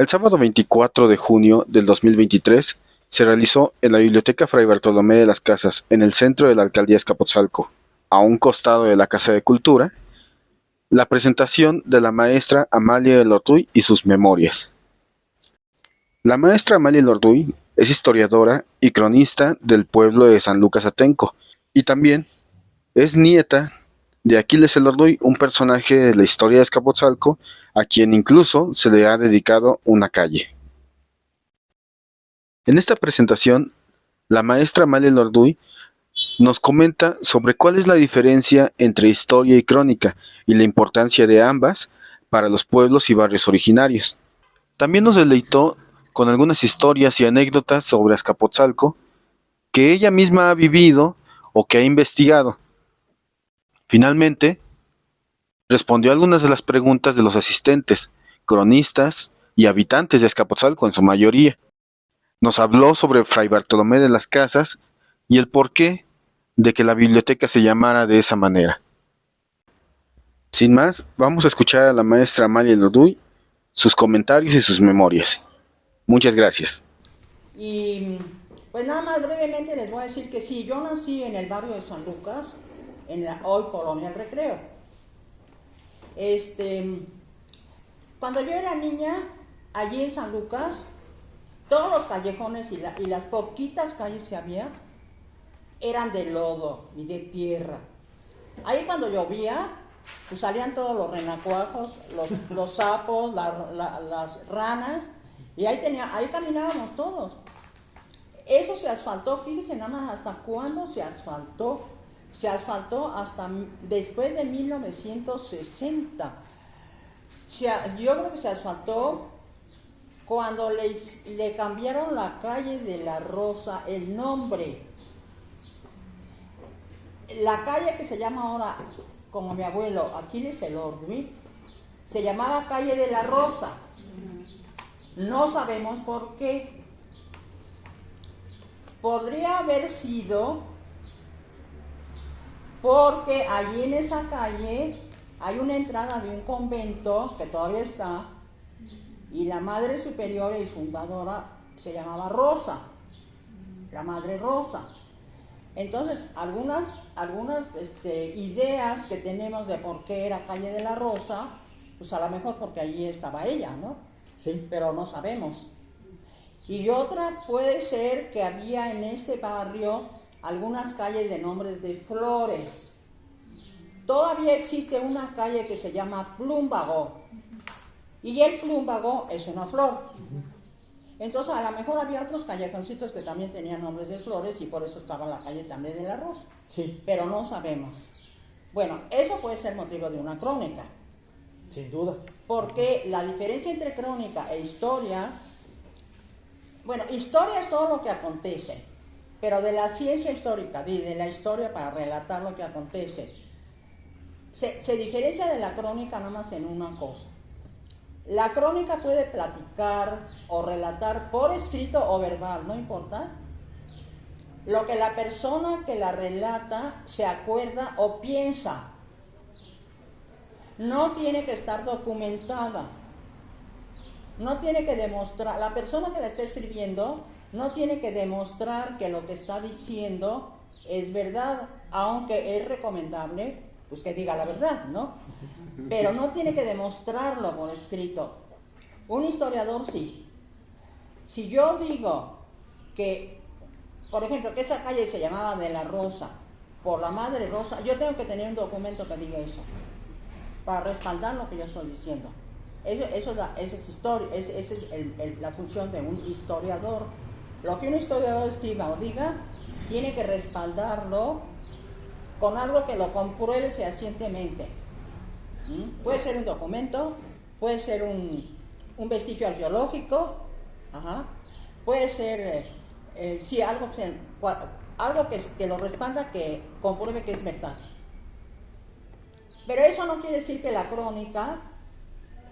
El sábado 24 de junio del 2023 se realizó en la Biblioteca Fray Bartolomé de las Casas, en el centro de la Alcaldía Azcapotzalco, a un costado de la Casa de Cultura, la presentación de la maestra Amalia Elorduy y sus memorias. La maestra Amalia Elorduy es historiadora y cronista del pueblo de San Lucas Atenco, y también es nieta de Aquiles Elorduy, un personaje de la historia de Azcapotzalco, a quien incluso se le ha dedicado una calle. En esta presentación, la maestra Amalia Elorduy nos comenta sobre cuál es la diferencia entre historia y crónica y la importancia de ambas para los pueblos y barrios originarios. También nos deleitó con algunas historias y anécdotas sobre Azcapotzalco que ella misma ha vivido o que ha investigado. Finalmente, respondió a algunas de las preguntas de los asistentes, cronistas y habitantes de Azcapotzalco en su mayoría. Nos habló sobre Fray Bartolomé de las Casas y el porqué de que la biblioteca se llamara de esa manera. Sin más, vamos a escuchar a la maestra Amalia Elorduy, sus comentarios y sus memorias. Muchas gracias. Y pues nada más brevemente les voy a decir que sí, yo nací en el barrio de San Lucas, en la hoy Colonia El Recreo. Cuando yo era niña, allí en San Lucas, todos los callejones y las poquitas calles que había eran de lodo y de tierra. Ahí cuando llovía, pues salían todos los renacuajos, los sapos, las ranas, y ahí caminábamos todos. Eso se asfaltó, fíjense nada más hasta cuándo se asfaltó. Se asfaltó hasta después de 1960. Yo creo que se asfaltó cuando le cambiaron la calle de la Rosa, el nombre. La calle que se llama ahora, como mi abuelo, Aquiles Elorduy, se llamaba calle de la Rosa. No sabemos por qué. Podría haber sido porque allí en esa calle hay una entrada de un convento que todavía está, y la madre superiora y fundadora se llamaba Rosa, la madre Rosa. Entonces, algunas ideas que tenemos de por qué era calle de la Rosa, pues a lo mejor porque allí estaba ella, ¿no? Sí. Pero no sabemos. Y otra puede ser que había en ese barrio algunas calles de nombres de flores. Todavía existe una calle que se llama Plumbago, y el plumbago es una flor. Entonces a lo mejor había otros callejoncitos que también tenían nombres de flores y por eso estaba la calle también de la Rosa. Sí. Pero no sabemos. Bueno, eso puede ser motivo de una crónica. Sin duda. Porque la diferencia entre crónica e historia, bueno, historia es todo lo que acontece, pero de la ciencia histórica, de la historia para relatar lo que acontece, se diferencia de la crónica nada más en una cosa. La crónica puede platicar o relatar por escrito o verbal, no importa, lo que la persona que la relata se acuerda o piensa. No tiene que estar documentada. No tiene que demostrar, la persona que la está escribiendo no tiene que demostrar que lo que está diciendo es verdad, aunque es recomendable pues que diga la verdad, ¿no? Pero no tiene que demostrarlo por escrito. Un historiador sí. Si yo digo que, por ejemplo, que esa calle se llamaba de la Rosa, por la madre Rosa, yo tengo que tener un documento que diga eso, para respaldar lo que yo estoy diciendo. Esa es la función de un historiador. Lo que un historiador escriba o diga, tiene que respaldarlo con algo que lo compruebe fehacientemente. Puede ser un documento, puede ser un vestigio arqueológico, puede ser sí, algo que lo respalda, que compruebe que es verdad. Pero eso no quiere decir que la crónica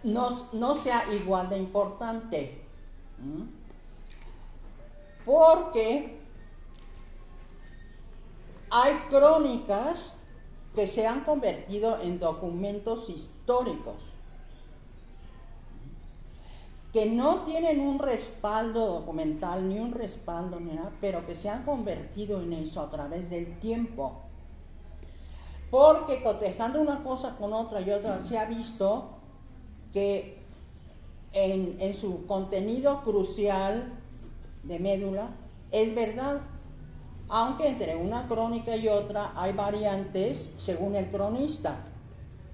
no sea igual de importante, porque hay crónicas que se han convertido en documentos históricos, que no tienen un respaldo documental, ni un respaldo, ni nada, pero que se han convertido en eso a través del tiempo. Porque cotejando una cosa con otra y otra, se ha visto que en su contenido crucial de médula es verdad, aunque entre una crónica y otra hay variantes según el cronista,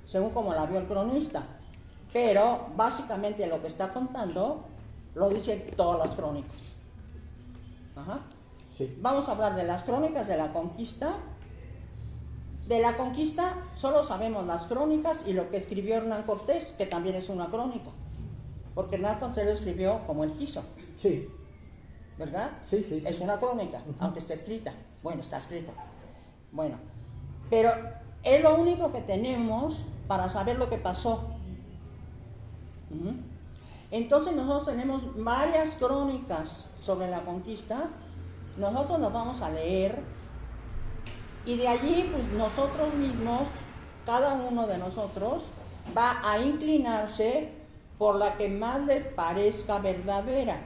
según como la vio el cronista, pero básicamente lo que está contando lo dicen todas las crónicas. Ajá. Sí. Vamos a hablar de las crónicas de la conquista. De la conquista solo sabemos las crónicas y lo que escribió Hernán Cortés, que también es una crónica, porque Hernán Cortés lo escribió como él quiso. Sí. ¿Verdad? Sí, sí, sí. Es una crónica, aunque esté escrita. Bueno, está escrita. Bueno, pero es lo único que tenemos para saber lo que pasó. Entonces nosotros tenemos varias crónicas sobre la conquista. Nosotros las vamos a leer y de allí pues nosotros mismos, cada uno de nosotros, va a inclinarse por la que más le parezca verdadera.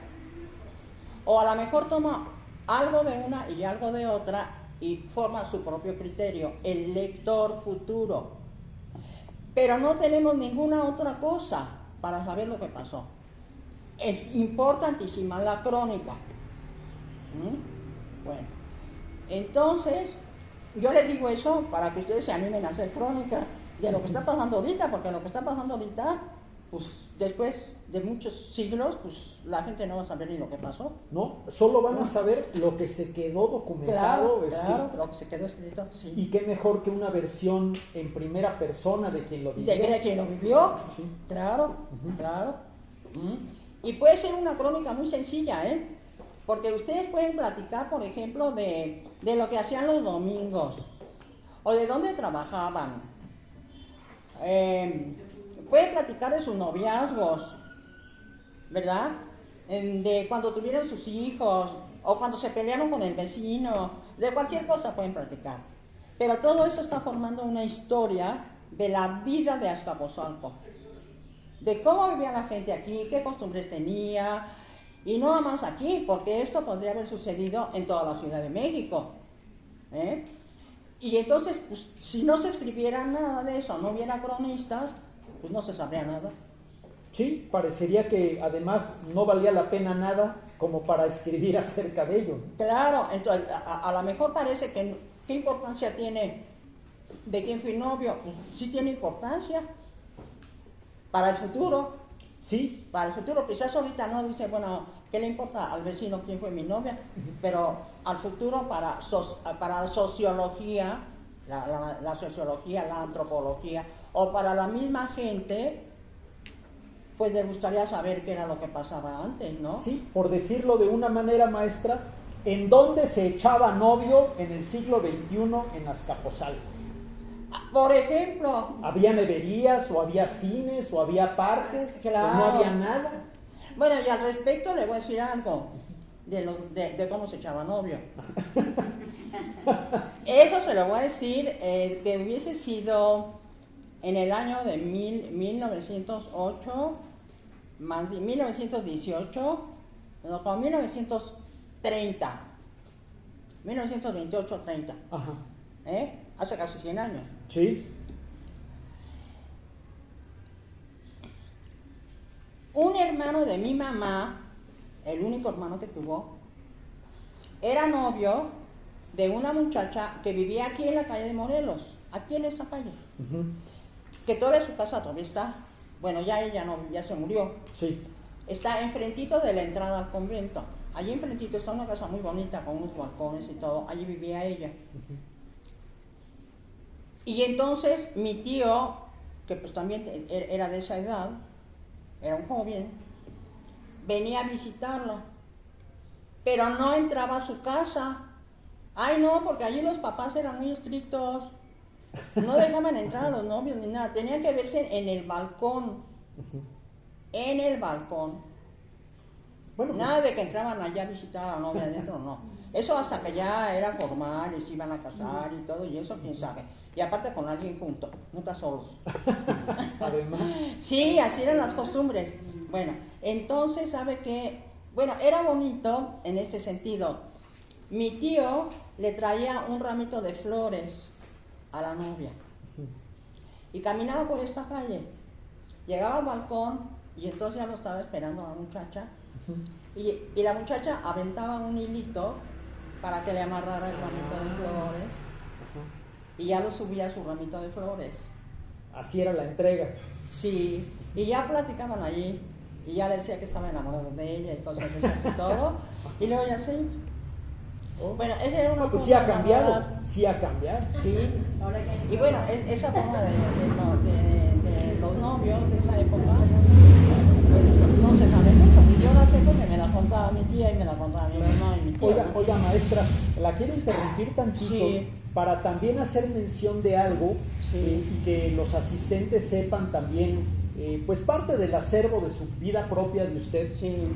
O a lo mejor toma algo de una y algo de otra y forma su propio criterio, el lector futuro. Pero no tenemos ninguna otra cosa para saber lo que pasó. Es importantísima la crónica. Bueno, entonces yo les digo eso para que ustedes se animen a hacer crónica de lo que está pasando ahorita, porque lo que está pasando ahorita, pues después de muchos siglos, pues la gente no va a saber ni lo que pasó. No, solo van a saber lo que se quedó documentado, claro, lo que se quedó escrito, sí. Y qué mejor que una versión en primera persona de quien lo vivió. De quien lo vivió, sí. Claro, claro. Y puede ser una crónica muy sencilla, porque ustedes pueden platicar, por ejemplo, de lo que hacían los domingos, o de dónde trabajaban. Pueden platicar de sus noviazgos, ¿verdad? De cuando tuvieron sus hijos, o cuando se pelearon con el vecino, de cualquier cosa pueden platicar. Pero todo eso está formando una historia de la vida de Azcapotzalco, de cómo vivía la gente aquí, qué costumbres tenía, y no nada más aquí, porque esto podría haber sucedido en toda la Ciudad de México. Y entonces, pues, si no se escribiera nada de eso, no hubiera cronistas, pues no se sabría nada. Sí, parecería que además no valía la pena nada como para escribir acerca de ello. Claro, entonces a lo mejor parece que ¿qué importancia tiene de quién fui novio? Pues sí tiene importancia para el futuro. Sí. Para el futuro, quizás ahorita no dice, bueno, ¿qué le importa al vecino quién fue mi novia? Pero al futuro para la sociología, la sociología, la antropología, o para la misma gente, pues le gustaría saber qué era lo que pasaba antes, ¿no? Sí, por decirlo de una manera, maestra, ¿en dónde se echaba novio en el siglo XXI en Azcapotzalco? Por ejemplo... ¿Había neverías, o había cines, o había parques? Claro. ¿O no había nada? Bueno, y al respecto le voy a decir algo de cómo se echaba novio. Eso se lo voy a decir, que hubiese sido en el año de 1908, más de 1918, no, como 1930, 1928-30, Ajá. Hace casi 100 años. Sí. Un hermano de mi mamá, el único hermano que tuvo, era novio de una muchacha que vivía aquí en la calle de Morelos, aquí en esta calle. Que toda su casa todavía está. Bueno, ya ella no, ya se murió. Sí. Está enfrentito de la entrada al convento. Allí enfrentito está una casa muy bonita con unos balcones y todo. Allí vivía ella. Y entonces mi tío, que pues también era de esa edad, era un joven, venía a visitarla, pero no entraba a su casa. Ay no, porque allí los papás eran muy estrictos, no dejaban entrar a los novios ni nada, tenían que verse en el balcón, en el balcón. Bueno, Nada de que entraban allá a visitar a la novia adentro, no. Eso hasta que ya era formal y se iban a casar y todo, y eso quién sabe. Y aparte con alguien junto, nunca solos. Además. Sí, así eran las costumbres. Bueno, entonces, ¿sabe qué? Bueno, era bonito en ese sentido. Mi tío le traía un ramito de flores a la novia. Y caminaba por esta calle. Llegaba al balcón y entonces ya lo estaba esperando la muchacha. Y la muchacha aventaba un hilito para que le amarrara el ramito de flores. Y ya lo subía a su ramito de flores. Así era la entrega. Sí, y ya platicaban allí. Y ya le decía que estaba enamorado de ella y cosas de esas y todo. Y luego ya sí. Bueno, esa era una Pues forma sí ha de cambiado, enamorar. sí ha cambiado. Sí, y bueno, esa forma de los novios de esa época, pues, no se sabe mucho. Yo la sé porque me la contaba mi tía y me la contaba mi mamá y mi tía. Oiga, maestra, la quiero interrumpir tantito Sí. para también hacer mención de algo Sí. y que los asistentes sepan también, pues parte del acervo de su vida propia de usted. Sí,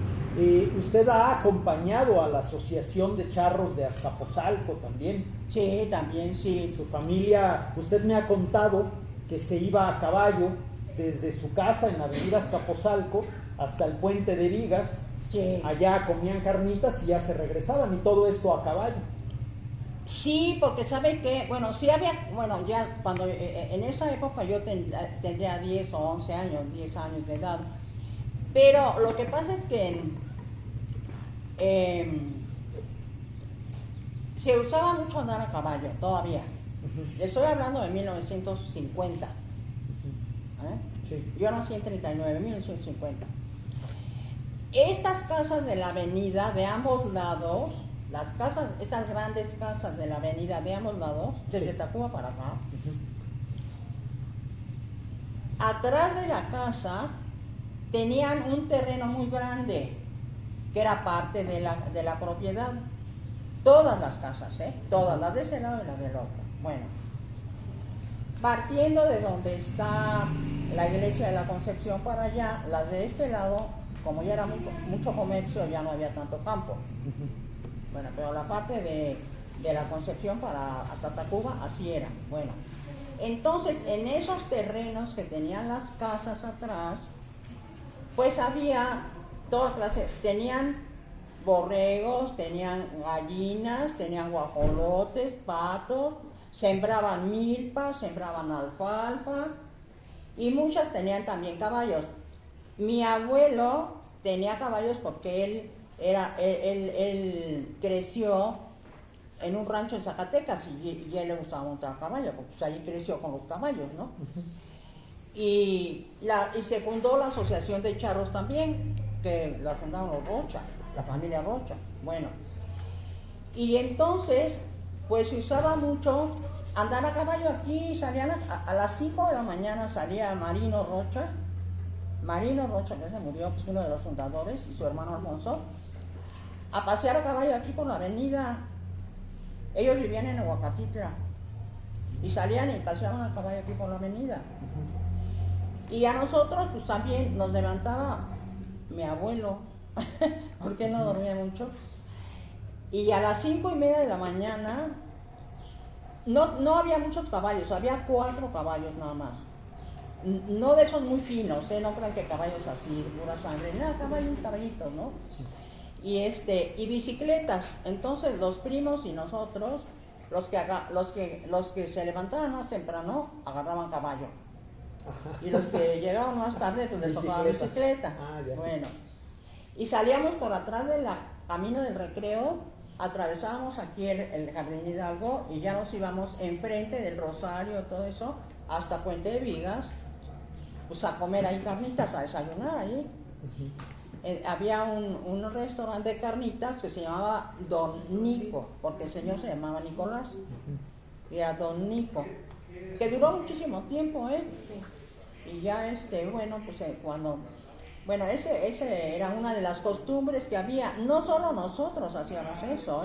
Usted ha acompañado a la Asociación de Charros de Azcapotzalco también. sí, también, sí. Su familia, usted me ha contado que se iba a caballo desde su casa en la avenida Azcapotzalco hasta el puente de Vigas. Sí. Allá comían carnitas y ya se regresaban, y todo esto a caballo. Sí, porque sabe que, bueno, sí había, bueno, ya cuando en esa época yo tendría 10 o 11 años, 10 años de edad, pero lo que pasa es que se usaba mucho andar a caballo todavía. Estoy hablando de 1950. Sí. Yo nací en 39, 1950. Estas casas de la avenida de ambos lados, las casas, esas grandes casas de la avenida de ambos lados, desde Sí. Tacuba para acá, atrás de la casa tenían un terreno muy grande que era parte de la propiedad. Todas las casas, todas, las de ese lado y las del otro. Bueno, partiendo de donde está la iglesia de la Concepción para allá, las de este lado, como ya era mucho comercio, ya no había tanto campo. Bueno, pero la parte de la Concepción hasta Tacuba, así era. Bueno, entonces en esos terrenos que tenían las casas atrás, pues había toda clase, tenían borregos, tenían gallinas, tenían guajolotes, patos, sembraban milpas, sembraban alfalfa y muchas tenían también caballos. Mi abuelo tenía caballos porque él creció en un rancho en Zacatecas y a él le gustaba montar a caballo, porque pues, ahí creció con los caballos, ¿no? Y se fundó la Asociación de Charros también, que la fundaron los Rocha, la familia Rocha. Bueno, y entonces, pues se usaba mucho andar a caballo aquí. Salían a las 5 de la mañana, salía Marino Rocha, que se murió, pues uno de los fundadores, y su hermano Alfonso, a pasear a caballo aquí por la avenida. Ellos vivían en Huacatitla y salían y paseaban a caballo aquí por la avenida. Y a nosotros pues también nos levantaba mi abuelo, porque no dormía mucho, y a las 5:30 de la mañana no había muchos caballos, había 4 caballos nada más. No de esos muy finos, no crean que caballos así, pura sangre, nada, caballitos, ¿no? Sí. Y bicicletas. Entonces los primos y nosotros, los que se levantaban más temprano, agarraban caballo. Y los que llegaban más tarde, pues les tocaba bicicleta. Bueno, y salíamos por atrás del camino del recreo, atravesábamos aquí el Jardín Hidalgo y ya nos íbamos enfrente del Rosario, todo eso, hasta Puente de Vigas, pues a comer ahí carnitas, a desayunar ahí. Había un restaurante de carnitas que se llamaba Don Nico, porque el señor se llamaba Nicolás, y era Don Nico, que duró muchísimo tiempo, y ya bueno, pues bueno, ese era una de las costumbres que había. No solo nosotros hacíamos eso,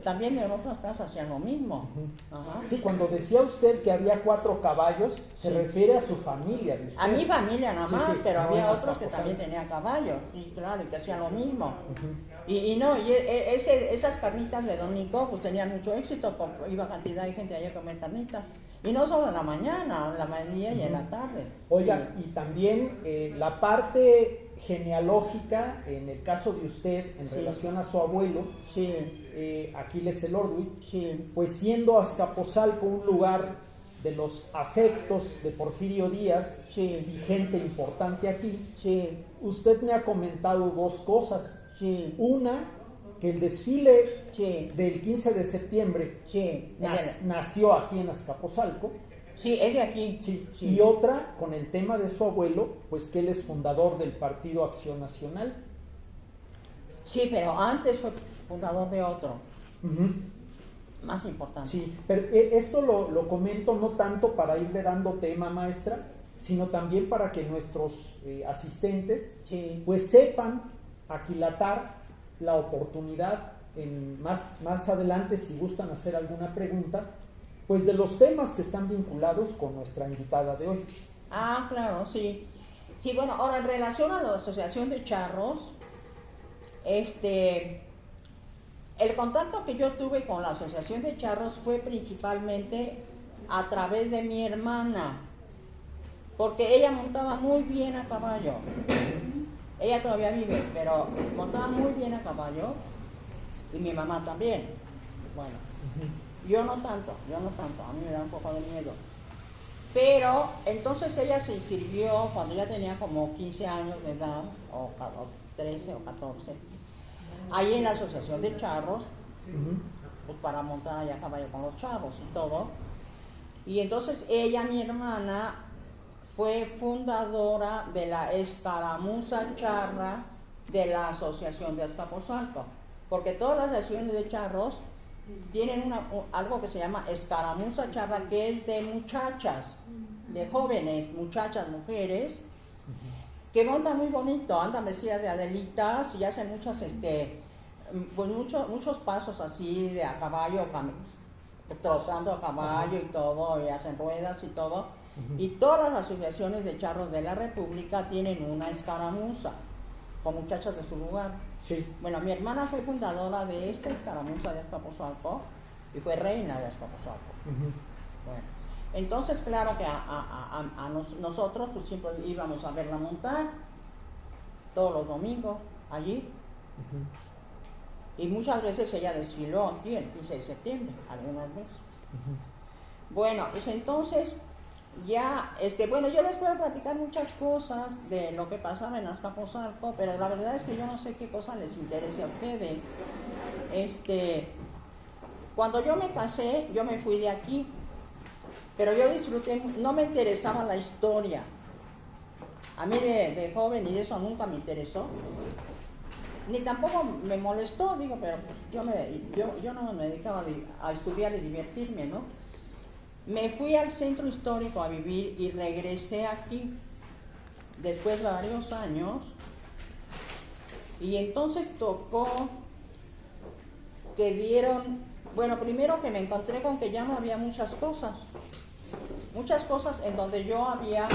también en otras casas hacían lo mismo. Ajá. Sí, cuando decía usted que había 4 caballos, se Sí. refiere a su familia. ¿De usted? A mi familia nada Sí, más, sí, pero no había en otros que Azcapotzalco. también tenían caballos, sí, claro, y que hacían lo mismo. Ujú. Y no, esas carnitas de Don Nico pues tenían mucho éxito, porque iba cantidad de gente allá a comer carnitas. Y no solo en la mañana, en la mediodía y en la tarde. Oiga, Sí. y también la parte genealógica, en el caso de usted, en Sí. relación a su abuelo, Sí, Aquiles Elorduy, sí, pues siendo Azcapotzalco un lugar de los afectos de Porfirio Díaz Sí. y gente importante aquí, sí, usted me ha comentado 2 cosas. sí, Una, que el desfile sí, del 15 de septiembre sí, nació aquí en Azcapotzalco. sí, es de aquí. Sí. Sí. Y otra, con el tema de su abuelo, pues que él es fundador del Partido Acción Nacional. Sí, pero antes fue fundador de otro, Ujú. más importante. Sí, pero esto lo comento no tanto para irle dando tema, maestra, sino también para que nuestros asistentes Sí, pues sepan aquilatar la oportunidad más adelante, si gustan hacer alguna pregunta, pues de los temas que están vinculados con nuestra invitada de hoy. ah, claro, sí. Sí, bueno, ahora en relación a la Asociación de Charros, el contacto que yo tuve con la Asociación de Charros fue principalmente a través de mi hermana, porque ella montaba muy bien a caballo. Ella todavía vive, pero montaba muy bien a caballo, y mi mamá también. Bueno, yo no tanto, a mí me da un poco de miedo. Pero entonces ella se inscribió cuando ya tenía como 15 años de edad, o 13 o 14, ahí en la Asociación de Charros, pues para montar allá a caballo con los charros y todo. Y entonces ella, mi hermana, fue fundadora de la escaramuza charra de la Asociación de Azcapotzalco, porque todas las asociaciones de charros tienen algo que se llama escaramuza charra, que es de muchachas, de jóvenes, muchachas, mujeres, que montan muy bonito, andan vestidas de adelitas y hacen pues muchos pasos así de a caballo, trotando a caballo y todo, y hacen ruedas y todo. Y todas las asociaciones de charros de la República tienen una escaramuza con muchachas de su lugar. Sí. Bueno, mi hermana fue fundadora de esta escaramuza de Azcapotzalco y fue reina de Azcapotzalco. Bueno, entonces claro que nosotros pues siempre íbamos a verla montar todos los domingos allí. Y muchas veces ella desfiló aquí el 15 de septiembre, algunas veces. Bueno, pues entonces ya, bueno, yo les puedo platicar muchas cosas de lo que pasaba en Azcapotzalco, pero la verdad es que yo no sé qué cosa les interese a ustedes. Cuando yo me casé, yo me fui de aquí, pero yo disfruté, no me interesaba la historia. A mí de joven y de eso nunca me interesó, ni tampoco me molestó, digo, pero pues yo no me dedicaba a estudiar y divertirme, ¿no? Me fui al centro histórico a vivir y regresé aquí después de varios años, y entonces tocó que bueno, primero que me encontré con que ya no había muchas cosas en donde yo había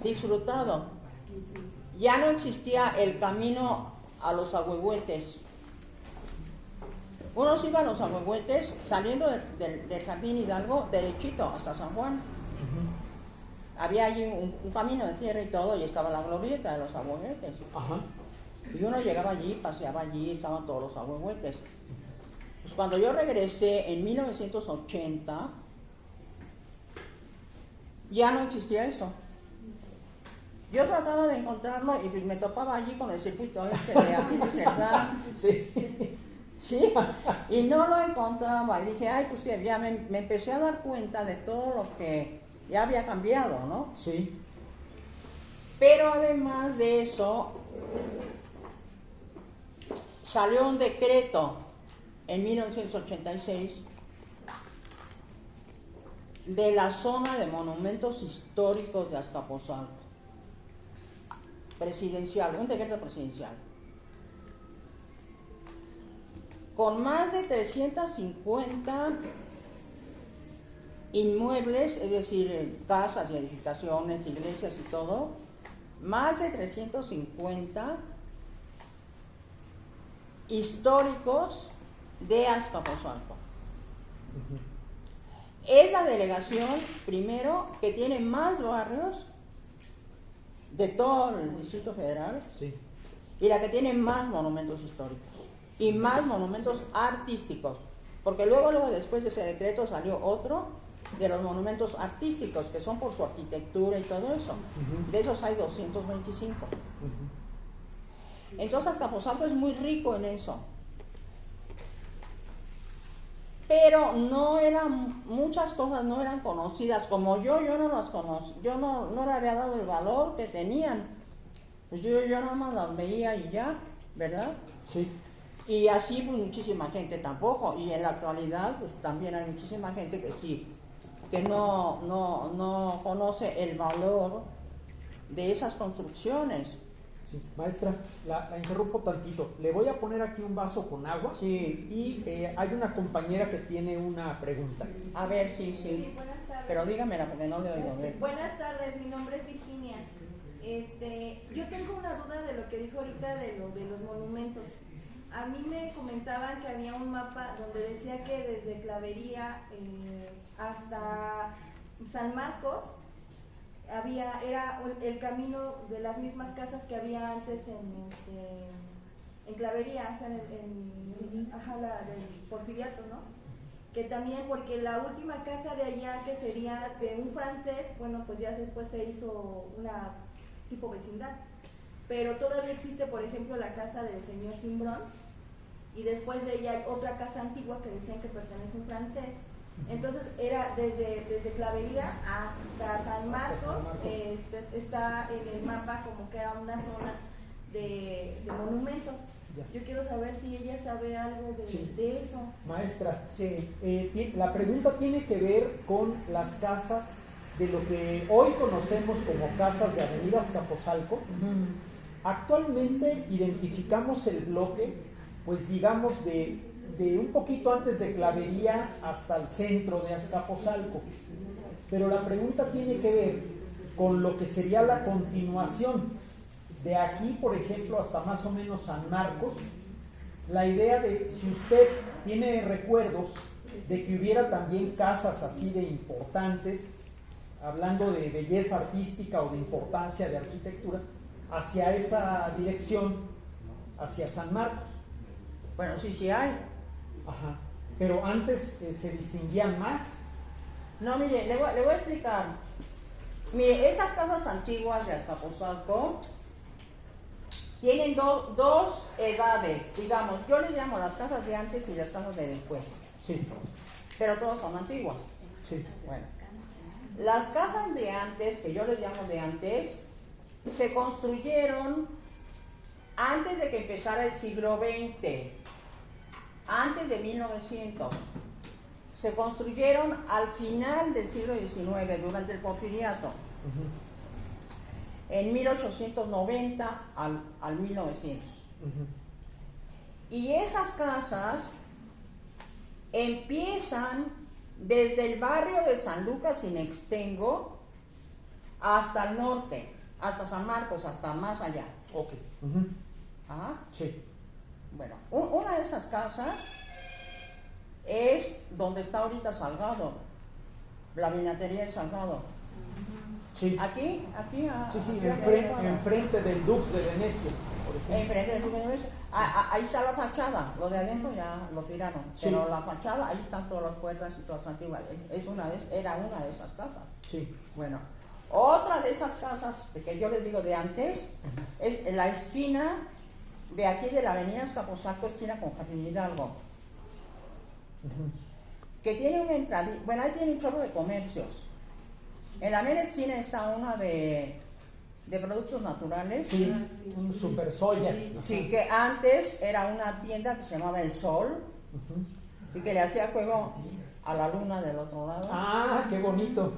disfrutado. Ya no existía el camino a los Ahuehuetes. Uno se iba a los Ahuehuetes saliendo del Jardín Hidalgo derechito hasta San Juan. Había allí un camino de tierra y todo, y estaba la glorieta de los Ahuehuetes. Y uno llegaba allí, paseaba allí, estaban todos los Ahuehuetes. Pues cuando yo regresé en 1980, ya no existía eso. Yo trataba de encontrarlo y pues me topaba allí con el circuito de Aquiles Cerdán. Sí. Sí, y no lo encontraba. Y dije, ay, pues que ya me empecé a dar cuenta de todo lo que ya había cambiado, ¿no? Sí. Pero además de eso, salió un decreto en 1986 de la zona de monumentos históricos de Azcapotzalco. Presidencial, un decreto presidencial. con más de 350 inmuebles, es decir, casas y edificaciones, iglesias y todo, más de 350 históricos de Azcapotzalco. Es la delegación, primero, que tiene más barrios de todo el Distrito Federal, Sí. y la que tiene más monumentos históricos y más monumentos artísticos, porque luego después de ese decreto salió otro de los monumentos artísticos, que son por su arquitectura y todo eso. De esos hay 225. Entonces Azcapotzalco es muy rico en eso, pero no eran, muchas cosas no eran conocidas, como yo no las conocí, yo no le había dado el valor que tenían, pues yo nada más las veía y ya, ¿verdad? Sí. Y así pues, muchísima gente tampoco, y en la actualidad pues también hay muchísima gente que sí, que no conoce el valor de esas construcciones. Sí. Maestra, la interrumpo tantito. Le voy a poner aquí un vaso con agua. Sí. Y hay una compañera que tiene una pregunta. A ver, sí. Sí, buenas tardes. Pero dígamela porque no le oigo. A ver. Buenas tardes, mi nombre es Virginia. Yo tengo una duda de lo que dijo ahorita de los monumentos. A mí me comentaban que había un mapa donde decía que desde Clavería hasta San Marcos era el camino de las mismas casas que había antes en Clavería, o sea, la del Porfiriato, ¿no? Que también, porque la última casa de allá, que sería de un francés, bueno, pues ya después se hizo una tipo vecindad, pero todavía existe, por ejemplo, la casa del señor Simbrón, y después de ella hay otra casa antigua que decían que pertenece a un francés. Entonces era desde Clavería hasta San Marcos, está en el mapa como que era una zona de monumentos. Ya. Yo quiero saber si ella sabe algo de eso. Maestra, sí. La pregunta tiene que ver con las casas de lo que hoy conocemos como casas de Avenida Azcapotzalco. Actualmente identificamos el bloque, pues digamos de un poquito antes de Clavería hasta el centro de Azcapotzalco, pero la pregunta tiene que ver con lo que sería la continuación de aquí, por ejemplo, hasta más o menos San Marcos. La idea de, si usted tiene recuerdos de que hubiera también casas así de importantes, hablando de belleza artística o de importancia de arquitectura, hacia esa dirección, hacia San Marcos. Bueno, sí hay. Ajá. Pero antes se distinguían más. No, mire, le voy a explicar. Mire, estas casas antiguas de Azcapotzalco tienen dos edades, digamos. Yo les llamo las casas de antes y las casas de después. Sí. Pero todas son antiguas. Sí. Bueno, las casas de antes, que yo les llamo de antes, se construyeron antes de que empezara el siglo XX, antes de 1900. Se construyeron al final del siglo XIX, durante el Porfiriato. En 1890 al 1900. Y esas casas empiezan desde el barrio de San Lucas Inextengo hasta el norte, hasta San Marcos, hasta más allá. Ok. ¿Ah? Sí. Bueno, una de esas casas es donde está ahorita Salgado, la vinatería de Salgado. Sí. Aquí, Sí, enfrente, enfrente del Dux de Venecia, por ejemplo. enfrente del Dux de Venecia. Ahí está la fachada, lo de adentro ya lo tiraron, Sí. pero la fachada, ahí están todas las puertas y todas antiguas. Era una de esas casas. Sí. Bueno, otra de esas casas que yo les digo de antes es en la esquina de aquí de la avenida Azcapotzalco, esquina con Jardín Hidalgo, que tiene una entrada, bueno, ahí tiene un chorro de comercios. En la mera esquina está una de productos naturales. Sí, un super soya. Sí, que antes era una tienda que se llamaba El Sol y que le hacía juego a la luna del otro lado. Ah, qué bonito.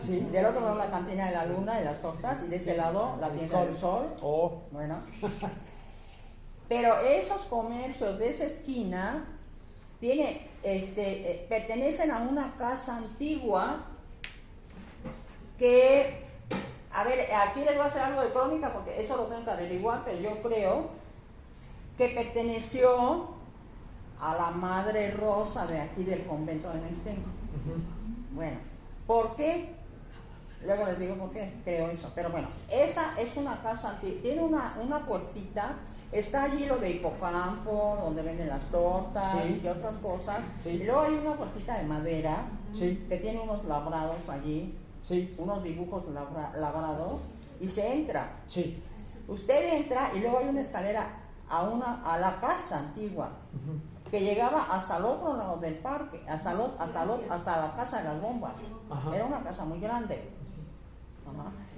Sí, del otro lado la cantina de la luna y las tortas, y de ese lado la tienda del Sol. Oh. Bueno. Pero esos comercios de esa esquina pertenecen a una casa antigua que, a ver, aquí les voy a hacer algo de crónica porque eso lo tengo que averiguar, pero yo creo que perteneció a la Madre Rosa de aquí del convento de Nextenco. Bueno, ¿por qué? Luego les digo por qué creo eso. Pero bueno, esa es una casa antigua, tiene una puertita. Está allí lo de Hipocampo, donde venden las tortas y otras cosas. Y luego hay una puertita de madera que tiene unos labrados allí, unos dibujos labrados, y se entra. Usted entra y luego hay una escalera a la casa antigua que llegaba hasta el otro lado del parque, hasta la casa de las bombas. Era una casa muy grande.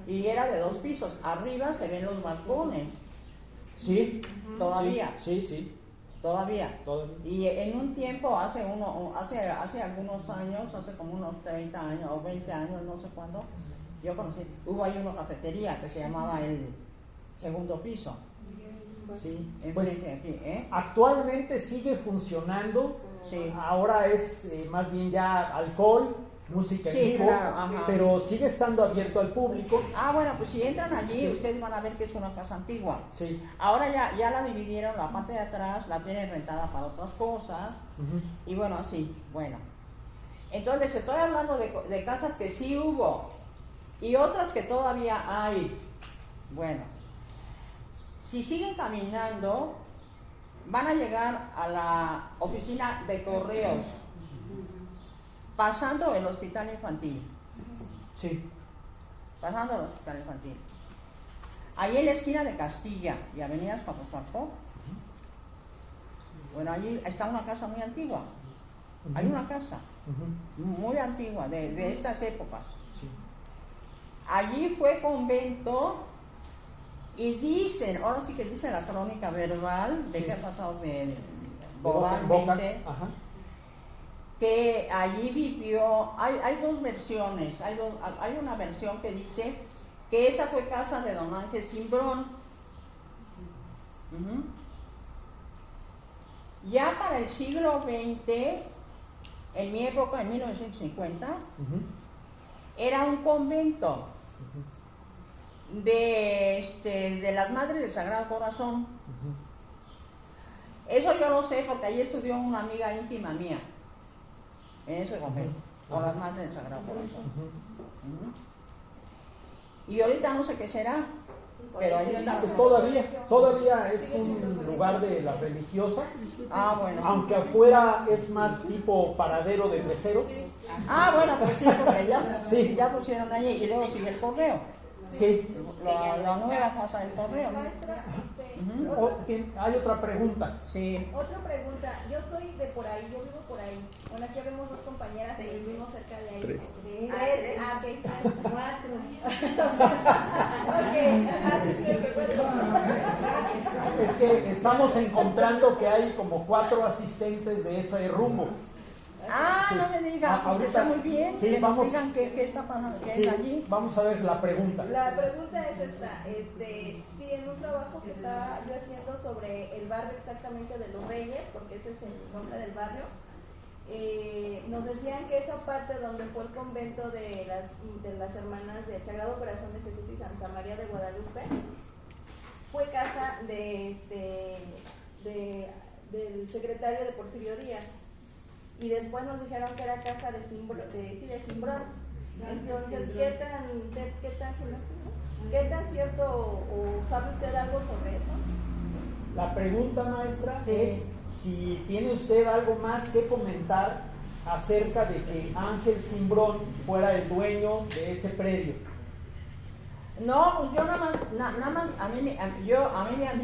Y era de 2 pisos. Arriba se ven los balcones. Todavía. Todavía. Y en un tiempo, hace algunos años, hace como unos 30 años o 20 años, no sé cuándo, yo conocí, hubo ahí una cafetería que se llamaba el segundo piso. Pues aquí, actualmente sigue funcionando. Ahora es más bien ya alcohol, música en vivo, pero sigue estando abierto al público. Bueno, pues si entran allí, ustedes van a ver que es una casa antigua. Ahora ya la dividieron, la parte de atrás la tienen rentada para otras cosas. Y bueno, así, bueno. Entonces estoy hablando de casas que sí hubo y otras que todavía hay. Bueno, si siguen caminando, van a llegar a la oficina de correos, pasando el hospital infantil. Pasando el hospital infantil. Ahí en la esquina de Castilla y Avenida Escaposalco, bueno, allí está una casa muy antigua. Hay una casa muy antigua, de estas épocas. Allí fue convento. Y dicen, ahora sí que dice la crónica verbal de que ha pasado globalmente, que allí vivió, hay 2 versiones, hay una versión que dice que esa fue casa de don Ángel Cimbrón. Ya para el siglo XX, en mi época, en 1950, era un convento de las Madres del Sagrado Corazón. Eso yo lo sé porque ahí estudió una amiga íntima mía en ese convento, con las Madres del Sagrado Corazón. Y ahorita no sé qué será, pero ahí está. Pues todavía es un lugar de las religiosas. Bueno. Aunque afuera es más tipo paradero de meseros. Bueno, pues sí, porque ya pusieron allí y luego sigue el correo. La nueva casa del correo. Hay otra pregunta. Otra pregunta. Yo soy de por ahí, yo vivo por ahí. Bueno, aquí vemos 2 compañeras y vivimos cerca de ahí. 3. Ok. 4. Es que estamos encontrando que hay como 4 asistentes de ese rumbo. No me digan, pues que está muy bien. Que nos digan qué está pasando, qué es allí. Vamos a ver la pregunta. La pregunta es esta, sí, en un trabajo que estaba yo haciendo sobre el barrio exactamente de Los Reyes, porque ese es el nombre del barrio, nos decían que esa parte donde fue el convento de las hermanas del Sagrado Corazón de Jesús y Santa María de Guadalupe, fue casa del secretario de Porfirio Díaz. Y después nos dijeron que era casa de Cimbrón. Entonces, ¿qué tan cierto o sabe usted algo sobre eso? La pregunta, maestra, es si tiene usted algo más que comentar acerca de que Ángel Cimbrón fuera el dueño de ese predio. No, pues yo nada más, a mí me han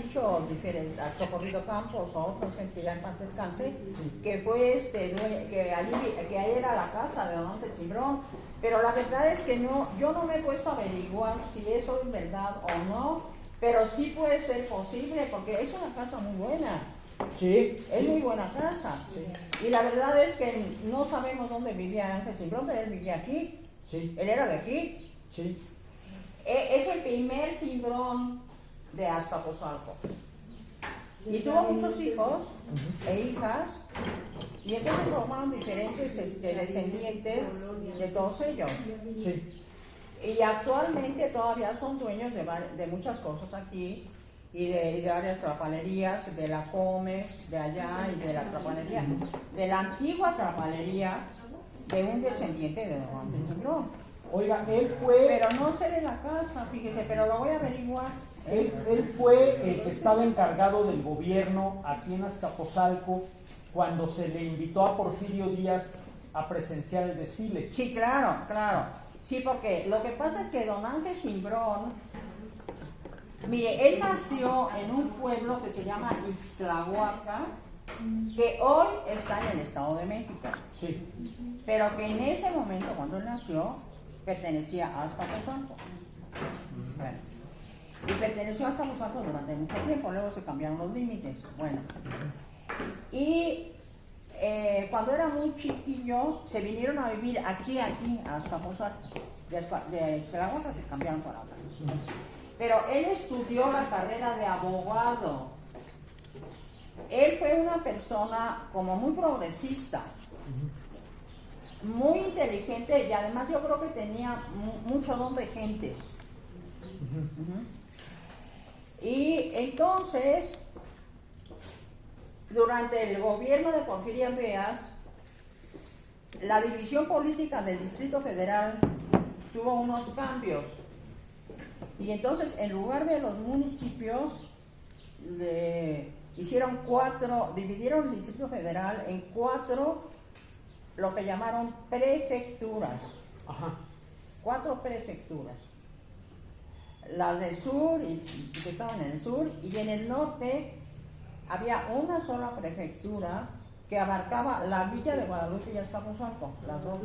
dicho diferentes, al Socorrido Campos o otros gente que ya en paz descanse, que fue que ahí era la casa de don Ángel Cimbrón, pero la verdad es que yo no me he puesto a averiguar si eso es verdad o no, pero sí puede ser posible porque es una casa muy buena. Es muy buena casa. Y la verdad es que no sabemos dónde vivía Ángel Cimbrón, pero él vivía aquí. Él era de aquí. Es el primer Cimbrón de Azcapotzalco. Y tuvo muchos hijos e hijas, y entonces formaron diferentes descendientes de todos ellos. Sí. Y actualmente todavía son dueños de muchas cosas aquí, y de varias trapalerías, de la Comex, de allá, y de la trapalería, de la antigua trapalería de un descendiente de Don Ángel Simbrón. Oiga, él fue... Pero no sé de la casa, fíjese, pero lo voy a averiguar. Él fue el que estaba encargado del gobierno aquí en Azcapotzalco cuando se le invitó a Porfirio Díaz a presenciar el desfile. Sí, claro, claro. Sí, porque lo que pasa es que Don Ángel Simbrón, mire, él nació en un pueblo que se llama Ixtlahuaca, que hoy está en el Estado de México. Sí. Pero que en ese momento, cuando él nació, pertenecía a Azcapotzalco. Bueno, y perteneció a Azcapotzalco durante mucho tiempo, luego se cambiaron los límites. Bueno, y cuando era muy chiquillo, se vinieron a vivir aquí, a Azcapotzalco. De Ixtlahuaca se cambiaron para acá. Pero él estudió la carrera de abogado. Él fue una persona como muy progresista, muy inteligente, y además yo creo que tenía mucho don de gentes. Y entonces, durante el gobierno de Porfirio Díaz, la división política del Distrito Federal tuvo unos cambios. Y entonces, en lugar de los municipios, dividieron el Distrito Federal en 4, lo que llamaron prefecturas. Ajá. 4 prefecturas. Las del sur, que estaban en el sur, y en el norte había una sola prefectura que abarcaba la villa de Guadalupe y Azcapotzalco, las dos.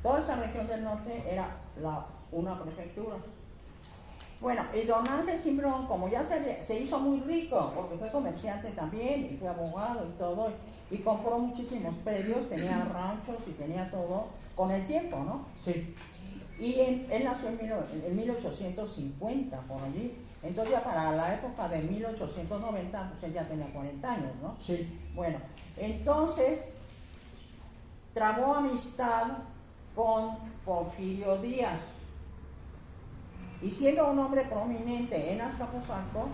Toda esa región del norte era una prefectura. Bueno, y Don Ángel Simbrón, como ya se hizo muy rico, porque fue comerciante también, y fue abogado y todo, y compró muchísimos predios, tenía ranchos y tenía todo, con el tiempo, ¿no? Sí. Y él nació en 1850, por allí. Entonces ya para la época de 1890, pues él ya tenía 40 años, ¿no? Sí. Bueno, entonces trabó amistad con Porfirio Díaz. Y siendo un hombre prominente en Azcapotzalco,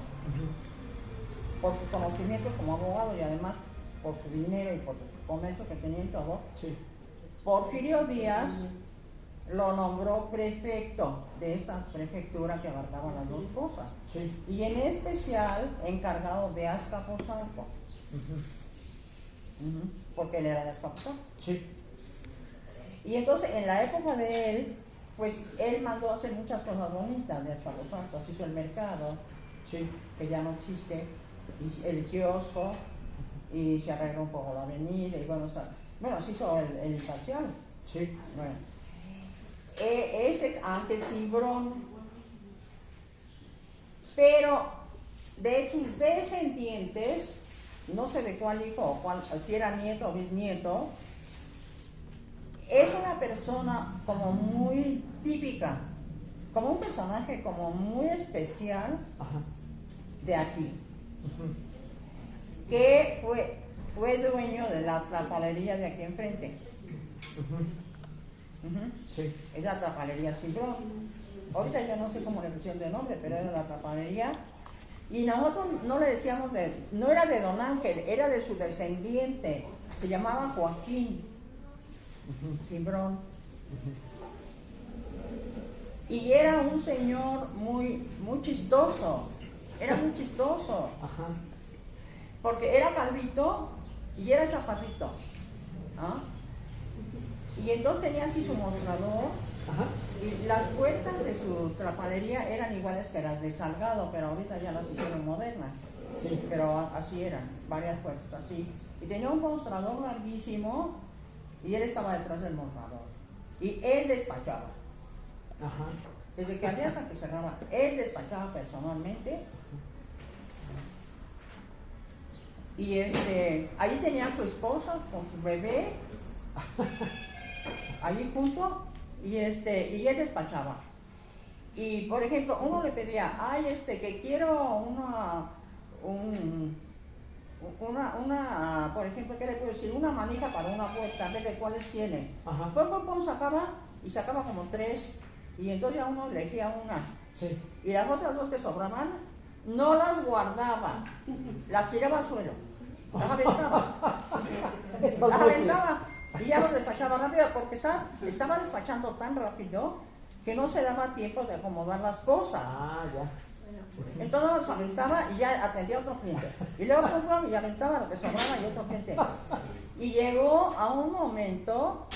por sus conocimientos como abogado y además por su dinero y por su comercio que tenía en todo, Sí. Porfirio Díaz lo nombró prefecto de esta prefectura que abarcaba las dos cosas. Sí. Y en especial encargado de Azcapotzalco. Porque él era de Azcapotzalco. Sí. Y entonces en la época de él, pues él mandó a hacer muchas cosas bonitas de Azcapotzalco. Se hizo el mercado, Sí. que ya no existe, y el kiosco, y se arregló un poco la avenida, y bueno, se hizo el parcial. Sí. Bueno, ese es Ángel Simbrón. Pero de sus descendientes, no sé de cuál hijo, si era nieto o bisnieto, es una persona como muy típica, como un personaje como muy especial. Ajá. De aquí, que fue dueño de la trapalería de aquí enfrente. Sí. Es la trapalería Simbrón. Ahorita yo no sé cómo le pusieron de nombre, pero era la trapalería. Y nosotros no le decíamos no era de Don Ángel, era de su descendiente. Se llamaba Joaquín Simbrón. Y era un señor muy chistoso. Era muy chistoso. Ajá. Porque era calvito y era chaparrito. ¿Ah? Y entonces tenía así su mostrador. Ajá. Y las puertas de su trapalería eran iguales que las de Salgado, pero ahorita ya las hicieron modernas. Sí. Pero así eran, varias puertas así. Y tenía un mostrador larguísimo y él estaba detrás del mostrador. Y él despachaba. Ajá. Desde que abría hasta que cerraba, él despachaba personalmente. Y ahí tenía a su esposa con su bebé, allí junto, y él despachaba. Y por ejemplo, uno le pedía, ay, que quiero por ejemplo, ¿qué le puedo decir? Una manija para una puerta, a ver de cuáles tienen. Sacaba como 3, y entonces ya uno elegía una. Sí. Y las otras 2 que sobraban, no las guardaba, las tiraba al suelo, las aventaba. Y ya los despachaba rápido, porque estaba despachando tan rápido que no se daba tiempo de acomodar las cosas. Ah, ya. Entonces los aventaba y ya atendía a otro cliente. Y luego y aventaba lo que sobraba y otro cliente. Y llegó a un momento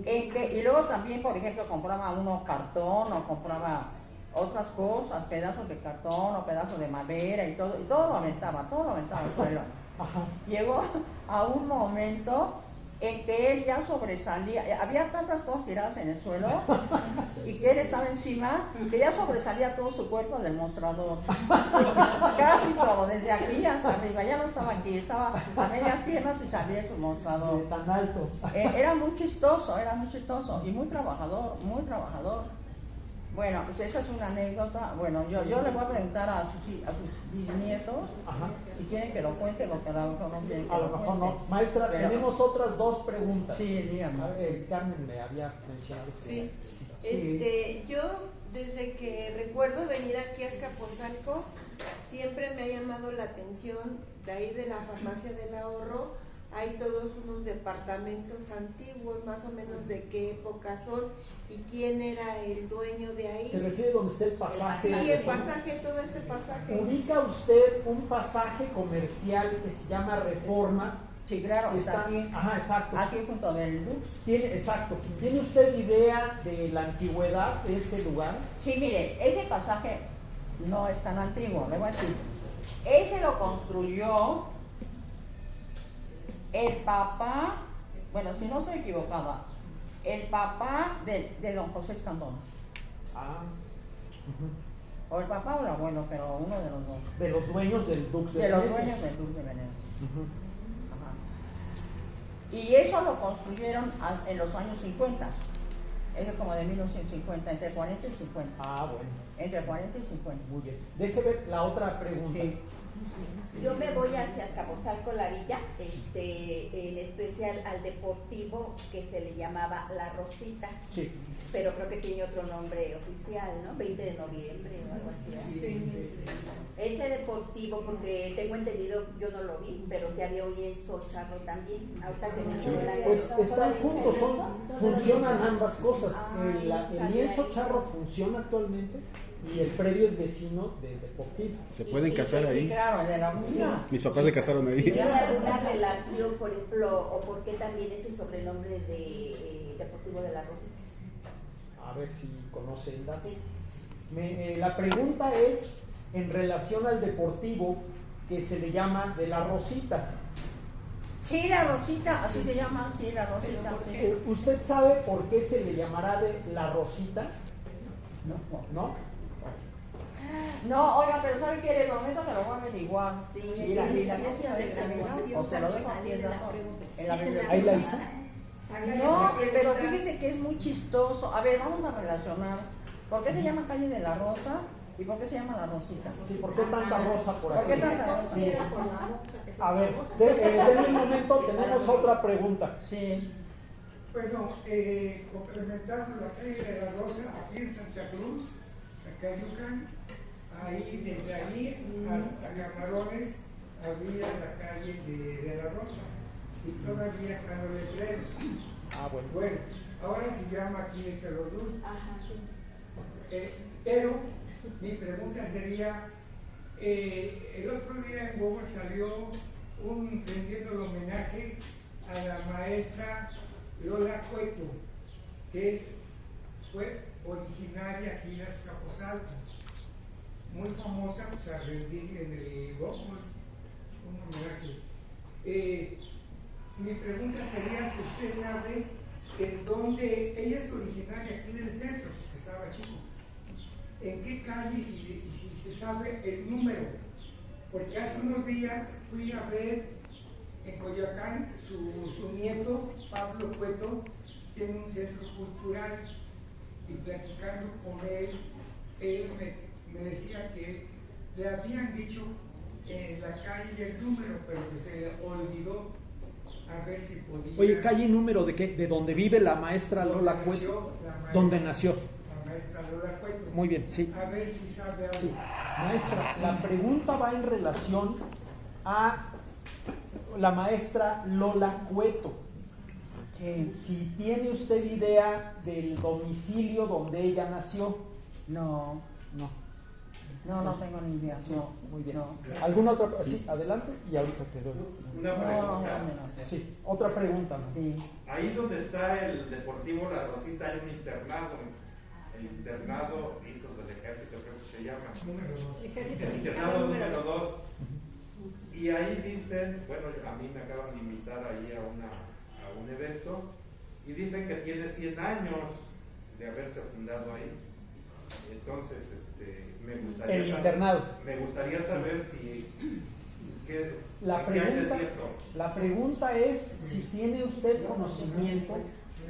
en que, y luego también, por ejemplo, compraba uno cartón o compraba otras cosas, pedazos de cartón o pedazos de madera y todo lo aventaba al suelo. Llegó a un momento en que él ya sobresalía, había tantas cosas tiradas en el suelo y que él estaba encima, que ya sobresalía todo su cuerpo del mostrador, casi todo, desde aquí hasta arriba, ya no estaba aquí, estaba a medias piernas y salía su mostrador. Tan alto. Era muy chistoso y muy trabajador. Bueno, pues esa es una anécdota. Bueno, yo le voy a preguntar a sus bisnietos, si quieren que lo cuente, porque a lo mejor no quieren que a lo mejor no. Maestra, pero tenemos otras 2 preguntas. Sí, dígame. Carmen me había mencionado. Sí. Yo desde que recuerdo venir aquí a Azcapotzalco, siempre me ha llamado la atención, de ahí de la farmacia del ahorro, hay todos unos departamentos antiguos, más o menos de qué época son y quién era el dueño de ahí. ¿Se refiere donde está el pasaje? Sí, el pasaje, todo ese pasaje. ¿Ubica usted un pasaje comercial que se llama Reforma? Sí, claro, está aquí. Exacto. Aquí junto del Lux. Exacto. ¿Tiene usted idea de la antigüedad de ese lugar? Sí, mire, ese pasaje no es tan antiguo, le voy a decir. Ese lo construyó el papá, bueno, si no se equivocaba, el papá de don José Escandón. O el papá o el abuelo, pero uno de los 2. De los dueños del Dux de Venecia. Venecia. De los dueños del Dux de Venecia. Y eso lo construyeron en los años 50. Es como de 1950, entre 40 y 50. Bueno. Entre 40 y 50. Muy bien. Déjeme ver la otra pregunta. Sí. Yo me voy hacia Azcapotzalco la Villa, en especial al deportivo que se le llamaba La Rosita, sí, pero creo que tiene otro nombre oficial, ¿no? 20 de noviembre o algo así. Sí. Ese deportivo, porque tengo entendido, yo no lo vi, pero que había un lienzo charro también. Ahorita que me sí. suena Pues están juntos, funcionan ambas cosas. El lienzo sabía charro eso. funciona actualmente y el predio es vecino del deportivo. ¿Se pueden casar Sí, ahí? claro, de la unidad. Mis papás se casaron ahí. ¿Tiene alguna relación, por ejemplo, o por qué también ese sobrenombre de Deportivo de La Rosita? A ver si conoce el dato. Sí. La pregunta es en relación al deportivo que se le llama de La Rosita. Sí, La Rosita, así se llama, sí, La Rosita. Sí. ¿Usted sabe por qué se le llamará de La Rosita? ¿No? No, oiga, pero ¿sabe qué? En el momento que lo voy a averiguar. Sí, Y la página de escribir, o se lo dejo aquí en la biblioteca. ¿Ahí la hizo? No, pero fíjese que es muy chistoso. A ver, vamos a relacionar. ¿Por qué se llama Calle de la Rosa y por qué se llama La Rosita? Sí, ¿por qué tanta rosa por aquí? ¿Por qué tanta rosa? Sí. A ver, denme un momento, tenemos otra pregunta. Sí. Bueno, complementando la calle de la Rosa, aquí en Santa Cruz, Acayucan, ahí desde ahí hasta Camarones había la calle de la Rosa y todavía están los letreros. Bueno. Bueno, ahora se llama aquí Cerro Dulce. Ajá. Pero mi pregunta sería, el otro día en Google salió rendiendo el homenaje a la maestra Lola Cueto, que fue originaria aquí en Azcapotzalco, muy famosa, pues a rendir en el Google un homenaje. Mi pregunta sería si usted sabe en dónde, ella es originaria aquí del centro, que estaba chico, en qué calle, si se sabe el número, porque hace unos días fui a ver en Coyoacán, su nieto, Pablo Cueto, tiene un centro cultural y platicando con él, él me decía que le habían dicho en la calle el número, pero que se olvidó, a ver si podía. Oye, calle y número de qué, de donde vive la maestra Lola Cueto. ¿Dónde nació? La maestra Lola Cueto. Muy bien, sí. A ver si sabe algo. Sí. Maestra, la pregunta va en relación a la maestra Lola Cueto. Sí. Si tiene usted idea del domicilio donde ella nació. No, no tengo ni idea. Sí, No, muy bien. no. ¿Alguna otra? Sí, adelante y ahorita te doy. Una No, pregunta. no sé. Sí, otra pregunta más. Sí. Ahí donde está el Deportivo La Rosita hay un internado. El internado Hijos del Ejército, creo que se llama. Número 2. El internado número 2. Y ahí dicen, bueno, a mí me acaban de invitar ahí a un evento, y dicen que tiene 100 años de haberse fundado ahí. Entonces, me gustaría saber si qué hay de cierto. La pregunta es si tiene usted conocimiento.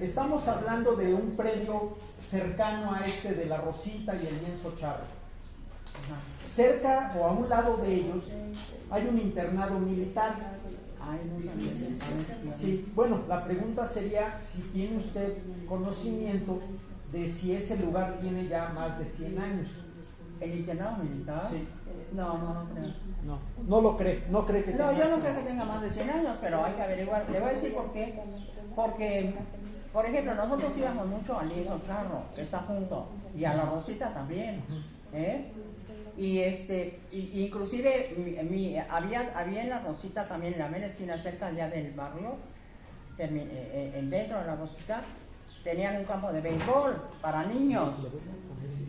Estamos hablando de un predio cercano a este de La Rosita y el Lienzo Charro. Cerca o a un lado de ellos hay un internado militar. Ay, no sabía. Sí, bueno, la pregunta sería si tiene usted conocimiento de si ese lugar tiene ya más de 100 años. ¿El internado militar? Sí. No creo. No lo cree, no cree que tenga. No, yo no creo que tenga más de 100 años, pero hay que averiguar. Le voy a decir por qué. Porque, por ejemplo, nosotros íbamos mucho al Lienzo Charro, que está junto, y a La Rosita también. Y inclusive había en La Rosita también, en la mera esquina cerca ya del barrio, dentro de La Rosita, tenían un campo de béisbol para niños.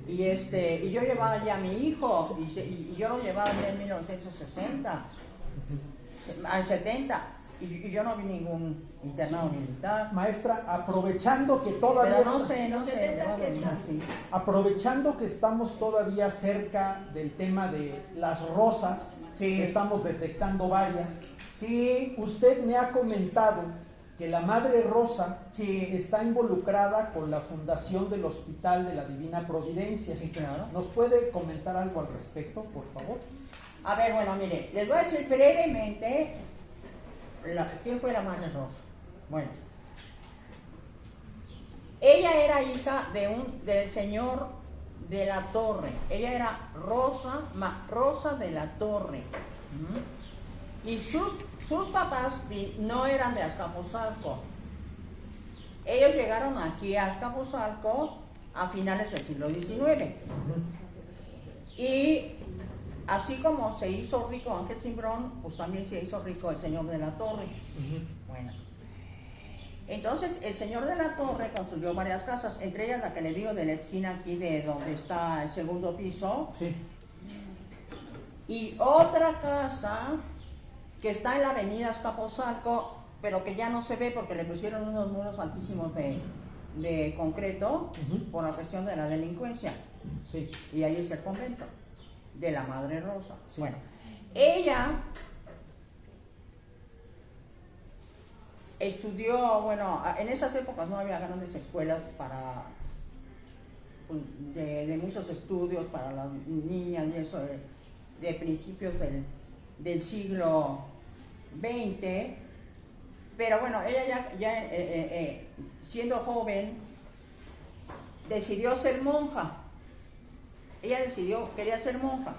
Y yo llevaba ya a mi hijo, y yo lo llevaba ya en 1960, al 70, y yo no vi ningún internado militar. Maestra, aprovechando que todavía Pero no sé, sí. aprovechando que estamos todavía cerca del tema de las rosas, Sí. que estamos detectando varias, Sí, usted me ha comentado que la Madre Rosa Sí. está involucrada con la fundación del Hospital de la Divina Providencia. Sí, claro. ¿Nos puede comentar algo al respecto, por favor? a ver, bueno, mire, les voy a decir brevemente quién fue la Madre Rosa. Bueno, ella era hija del señor de la Torre. Ella era Rosa de la Torre. Y sus papás no eran de Azcapotzalco. Ellos llegaron aquí a Azcapotzalco a finales del siglo XIX. Y así como se hizo rico Ángel Cimbrón, pues también se hizo rico el señor de la Torre. Bueno, entonces el señor de la Torre construyó varias casas, entre ellas la que le digo de la esquina aquí de donde está el segundo piso. Sí. Y otra casa que está en la avenida Azcapotzalco, pero que ya no se ve porque le pusieron unos muros altísimos de concreto por la cuestión de la delincuencia. Sí. Y ahí está el convento de la Madre Rosa. Sí. Bueno, ella estudió, bueno, en esas épocas no había grandes escuelas para de muchos estudios para las niñas y eso de principios del siglo XX, pero bueno, ella ya siendo joven decidió ser monja. Ella quería ser monja.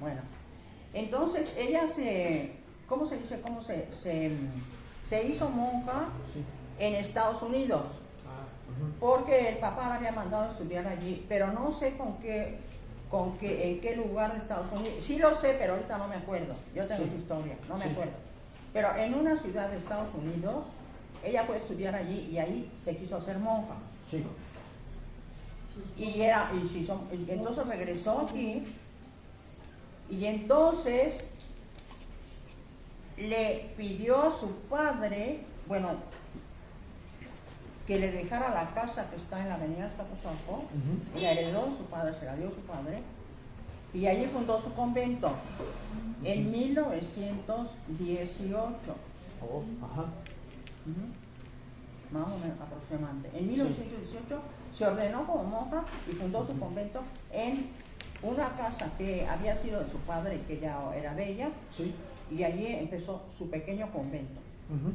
Bueno, entonces ella ¿cómo se dice? Se hizo monja en Estados Unidos, porque el papá la había mandado a estudiar allí, pero no sé en qué lugar de Estados Unidos. Sí lo sé, pero ahorita no me acuerdo. Yo tengo su historia, no me acuerdo. Pero en una ciudad de Estados Unidos, ella fue a estudiar allí y ahí se quiso hacer monja. Sí. Y entonces regresó aquí y entonces le pidió a su padre, bueno, que le dejara la casa que está en la avenida Azcapotzalco, y la heredó su padre, se la dio su padre, y allí fundó su convento en 1918. más o menos aproximadamente. En 1918 se ordenó como monja y fundó su convento en una casa que había sido de su padre, que ya era de ella, Sí. y allí empezó su pequeño convento. Ujú.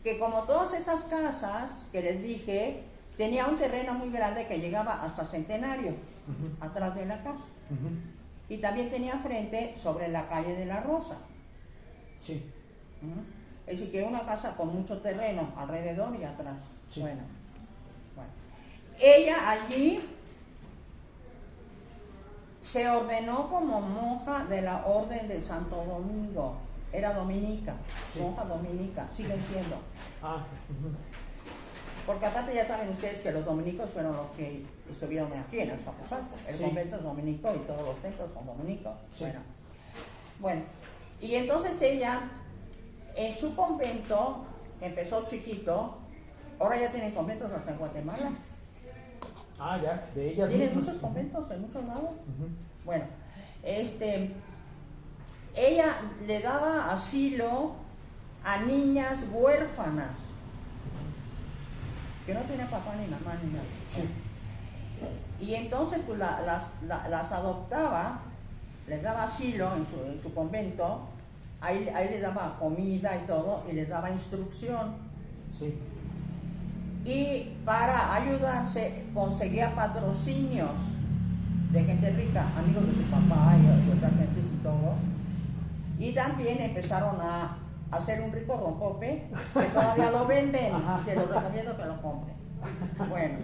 Que como todas esas casas que les dije, tenía un terreno muy grande que llegaba hasta Centenario, Ujú. atrás de la casa. Ujú. Y también tenía frente sobre la calle de la Rosa. Sí. ¿Mm? Es decir, que una casa con mucho terreno alrededor y atrás. Sí. Bueno. Ella allí se ordenó como monja de la Orden de Santo Domingo. Era dominica, Sí. monja dominica, siguen siendo. Ah, ujú. Porque aparte ya saben ustedes que los dominicos fueron los que estuvieron aquí en Azcapotzalco. El Sí. convento es dominico y todos los templos son dominicos. Sí. Bueno, y entonces ella, en su convento, empezó chiquito, ahora ya tienen conventos hasta en Guatemala. Ah, ya, de ellas Tienen mismas. muchos conventos en muchos lados. Ujú. Bueno, ella le daba asilo a niñas huérfanas que no tenían papá ni mamá ni nada. Sí. Y entonces pues las adoptaba, les daba asilo en su convento, ahí les daba comida y todo, y les daba instrucción. Sí. Y para ayudarse conseguía patrocinios de gente rica, amigos de su papá y otras gentes y todo. Y también empezaron a hacer un rico rompope que todavía lo venden. Ajá. Y se los recomiendo que lo compren. Bueno,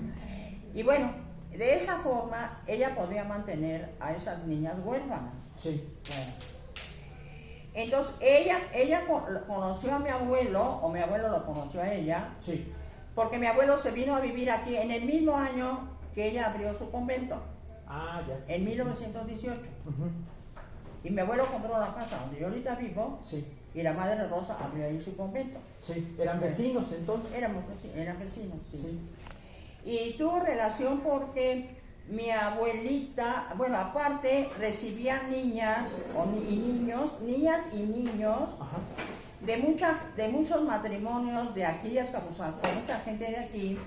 y bueno, de esa forma ella podía mantener a esas niñas huérfanas. Sí. Bueno. Entonces ella conoció a mi abuelo, o mi abuelo lo conoció a ella, Sí. porque mi abuelo se vino a vivir aquí en el mismo año que ella abrió su convento, Ah, ya. en 1918. Ujú. Y mi abuelo compró la casa donde yo ahorita vivo, Sí. y la Madre Rosa abrió ahí su convento. Sí. Eran vecinos entonces. Eran vecinos, sí. Sí. Y tuvo relación porque mi abuelita, bueno, aparte recibía niñas y niños, niñas y niños Ajá. de muchos matrimonios de aquí de Azcapotzalco, mucha gente de aquí,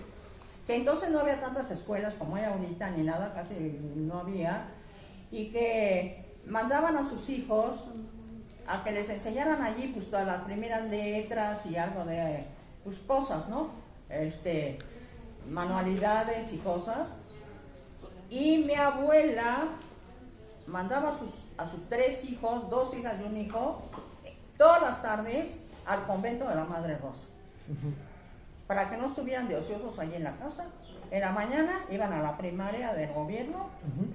que entonces no había tantas escuelas como hay ahorita, ni nada, casi no había, y que mandaban a sus hijos a que les enseñaran allí pues todas las primeras letras y algo de pues cosas, ¿no? Manualidades y cosas. Y mi abuela mandaba a sus 3 hijos, 2 hijas y un hijo, todas las tardes al convento de la Madre Rosa, Ujú. para que no estuvieran de ociosos allí en la casa. En la mañana iban a la primaria del gobierno Ujú.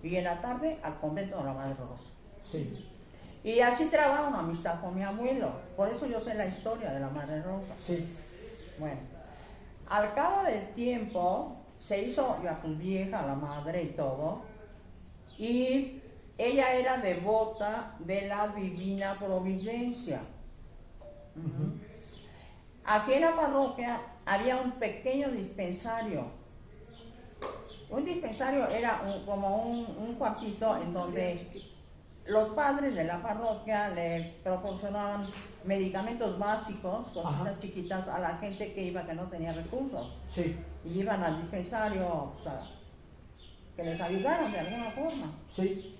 y en la tarde al convento de la Madre Rosa. Sí. Y así trababa una amistad con mi abuelo. Por eso yo sé la historia de la Madre Rosa. Sí. Bueno, al cabo del tiempo se hizo ya pues vieja la madre y todo, y ella era devota de la Divina Providencia. Ujú. Aquí en la parroquia había un pequeño dispensario. Un dispensario era como un cuartito en donde los padres de la parroquia le proporcionaban medicamentos básicos, cositas Ajá. chiquitas a la gente que iba que no tenía recursos. Sí. Y iban al dispensario, o sea, que les ayudaran de alguna forma. Sí.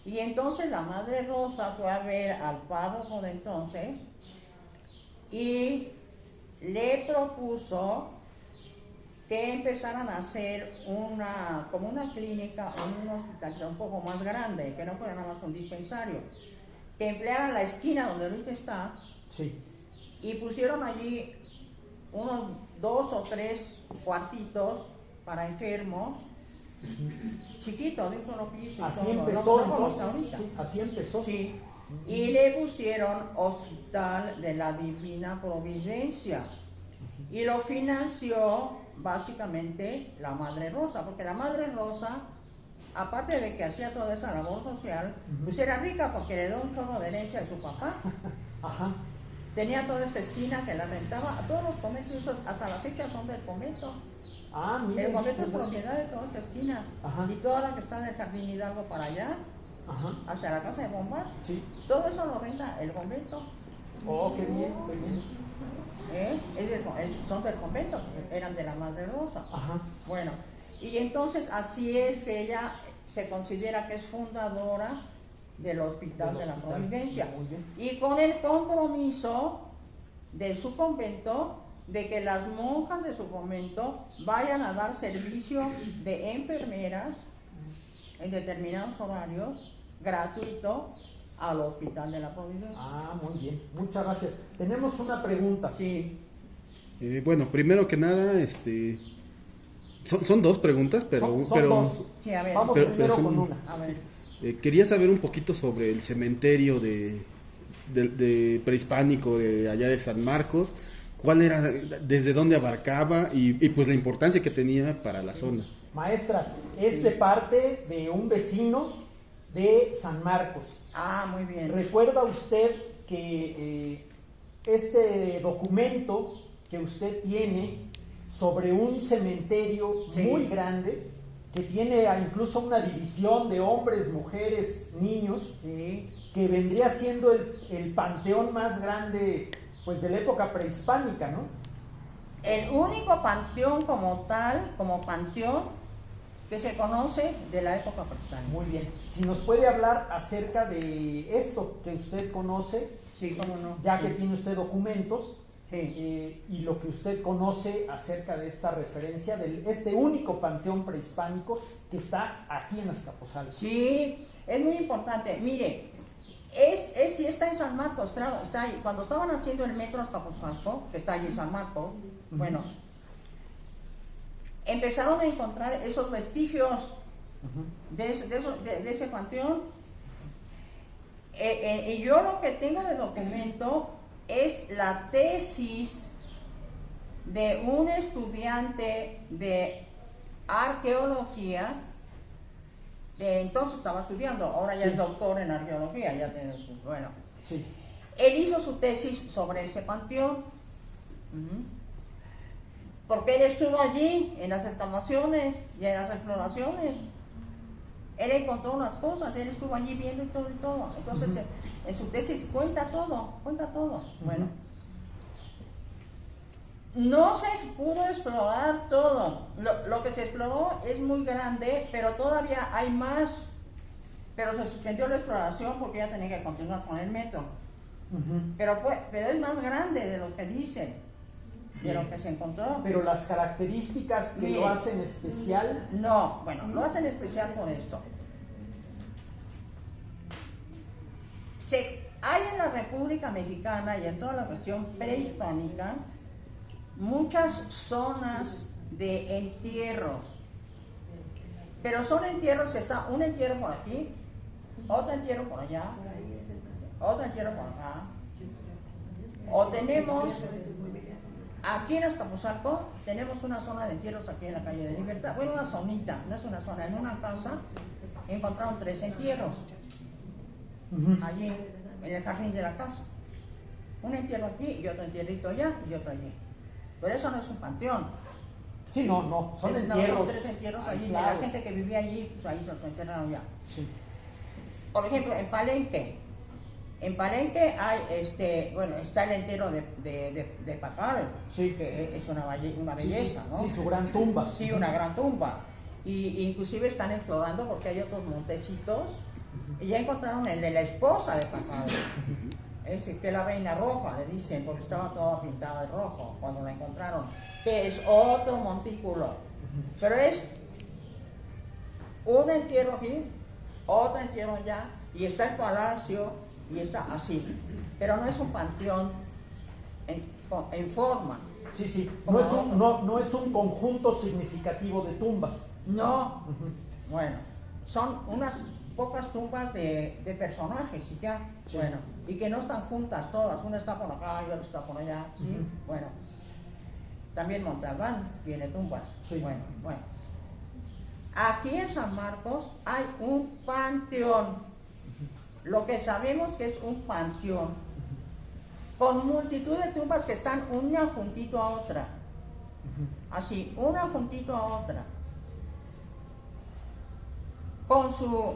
Y entonces la Madre Rosa fue a ver al párroco de entonces y le propuso que empezaran a hacer como una clínica o un hospital un poco más grande, que no fuera nada más un dispensario, que emplearan la esquina donde ahorita está, Sí. y pusieron allí unos 2 o 3 cuartitos para enfermos, chiquitos, de un solo piso. Y Así todo, empezó no como está entonces. ahorita. Sí, así empezó. Sí. Y le pusieron Hospital de la Divina Providencia. Y lo financió básicamente la Madre Rosa, porque la Madre Rosa, aparte de que hacía toda esa labor social, pues era rica porque heredó un chorro de herencia de su papá. Ajá. Tenía toda esta esquina que la rentaba a todos los comercios, hasta las fechas son del convento. Ah, mira. El convento es qué bueno. propiedad de toda esta esquina. Ajá. Y toda la que está en el Jardín Hidalgo para allá, Ajá. hacia la Casa de Bombas, Sí. todo eso lo renta el convento. Oh, qué bien, qué bien. Son del convento, eran de la Madre Rosa. Ajá. Bueno, y entonces así es que ella se considera que es fundadora del Hospital de la Providencia. Muy bien. Y con el compromiso de su convento de que las monjas de su convento vayan a dar servicio de enfermeras en determinados horarios gratuito al Hospital de la Providencia. Ah, muy bien. Muchas gracias. Tenemos una pregunta. Sí. Bueno, primero que nada, son dos preguntas, pero Son dos. Sí, a ver. Vamos pero primero son- con una. A ver. quería saber un poquito sobre el cementerio de prehispánico de allá de San Marcos. ¿Cuál era, desde dónde abarcaba y pues la importancia que tenía para la zona? Maestra, es de parte de un vecino de San Marcos. Ah, muy bien. ¿Recuerda usted que este documento que usted tiene sobre un cementerio Sí. muy grande, que tiene incluso una división de hombres, mujeres, niños, Sí. que vendría siendo el panteón más grande pues de la época prehispánica, ¿no? El único panteón como tal, como panteón, que se conoce de la época prehispánica. Muy bien. Si nos puede hablar acerca de esto que usted conoce, Sí, cómo no. ya que Sí. tiene usted documentos, Sí. y lo que usted conoce acerca de esta referencia, de este único panteón prehispánico que está aquí en Azcapotzalco. Sí, es muy importante. Mire, sí está en San Marcos, claro, está ahí. Cuando estaban haciendo el metro Azcapotzalco, que está allí en San Marcos, bueno, empezaron a encontrar esos vestigios de ese panteón. Y yo lo que tengo de documento es la tesis de un estudiante de arqueología, entonces estaba estudiando, ahora ya Sí. es doctor en arqueología, ya tiene bueno. Sí. Él hizo su tesis sobre ese panteón, porque él estuvo allí en las excavaciones y en las exploraciones. Él encontró unas cosas, él estuvo allí viendo y todo y todo. Entonces, en su tesis cuenta todo. Bueno, no se pudo explorar todo. Lo que se exploró es muy grande, pero todavía hay más. Pero se suspendió la exploración porque ya tenía que continuar con el metro. Pero es más grande de lo que dicen, de lo que se encontró. Pero las características que Mire. lo hacen especial, No, bueno, lo hacen especial por esto. Hay en la República Mexicana y en toda la cuestión prehispánica muchas zonas de entierros. Pero son entierros, está un entierro por aquí, otro entierro por allá, otro entierro por acá. O tenemos, aquí en Azcapotzalco, tenemos una zona de entierros aquí en la calle de Libertad. Bueno, una zonita, no es una zona. En una casa encontraron 3 entierros. Allí, en el jardín de la casa. Un entierro aquí y otro entierrito allá y otro allí. Pero eso no es un panteón. sí, no, son No, entierros. son 3 entierros allí. De la aislados. gente que vivía allí, pues ahí se los enterraron ya. Sí. Por ejemplo, en Palenque. En Palenque hay, está el entierro de Pacal, Sí. que es una Sí, belleza, sí, ¿no? sí, su gran tumba. Sí, una gran tumba. Y inclusive están explorando porque hay otros montecitos y ya encontraron el de la esposa de Pacal. Que es la reina roja, le dicen, porque estaba toda pintada de rojo cuando la encontraron, que es otro montículo. Pero es un entierro aquí, otro entierro allá, y está el palacio, y está así. Pero no es un panteón en forma. Sí, sí. Como No es un conjunto significativo de tumbas. No. Bueno, son unas pocas tumbas de personajes y ya. Sí. Bueno, y que no están juntas todas, una está por acá y otra está por allá, ¿sí? Bueno, también Montalbán tiene tumbas. Sí. Bueno. Aquí en San Marcos hay un panteón, lo que sabemos que es un panteón, con multitud de tumbas que están una juntito a otra, así, una juntito a otra. Con su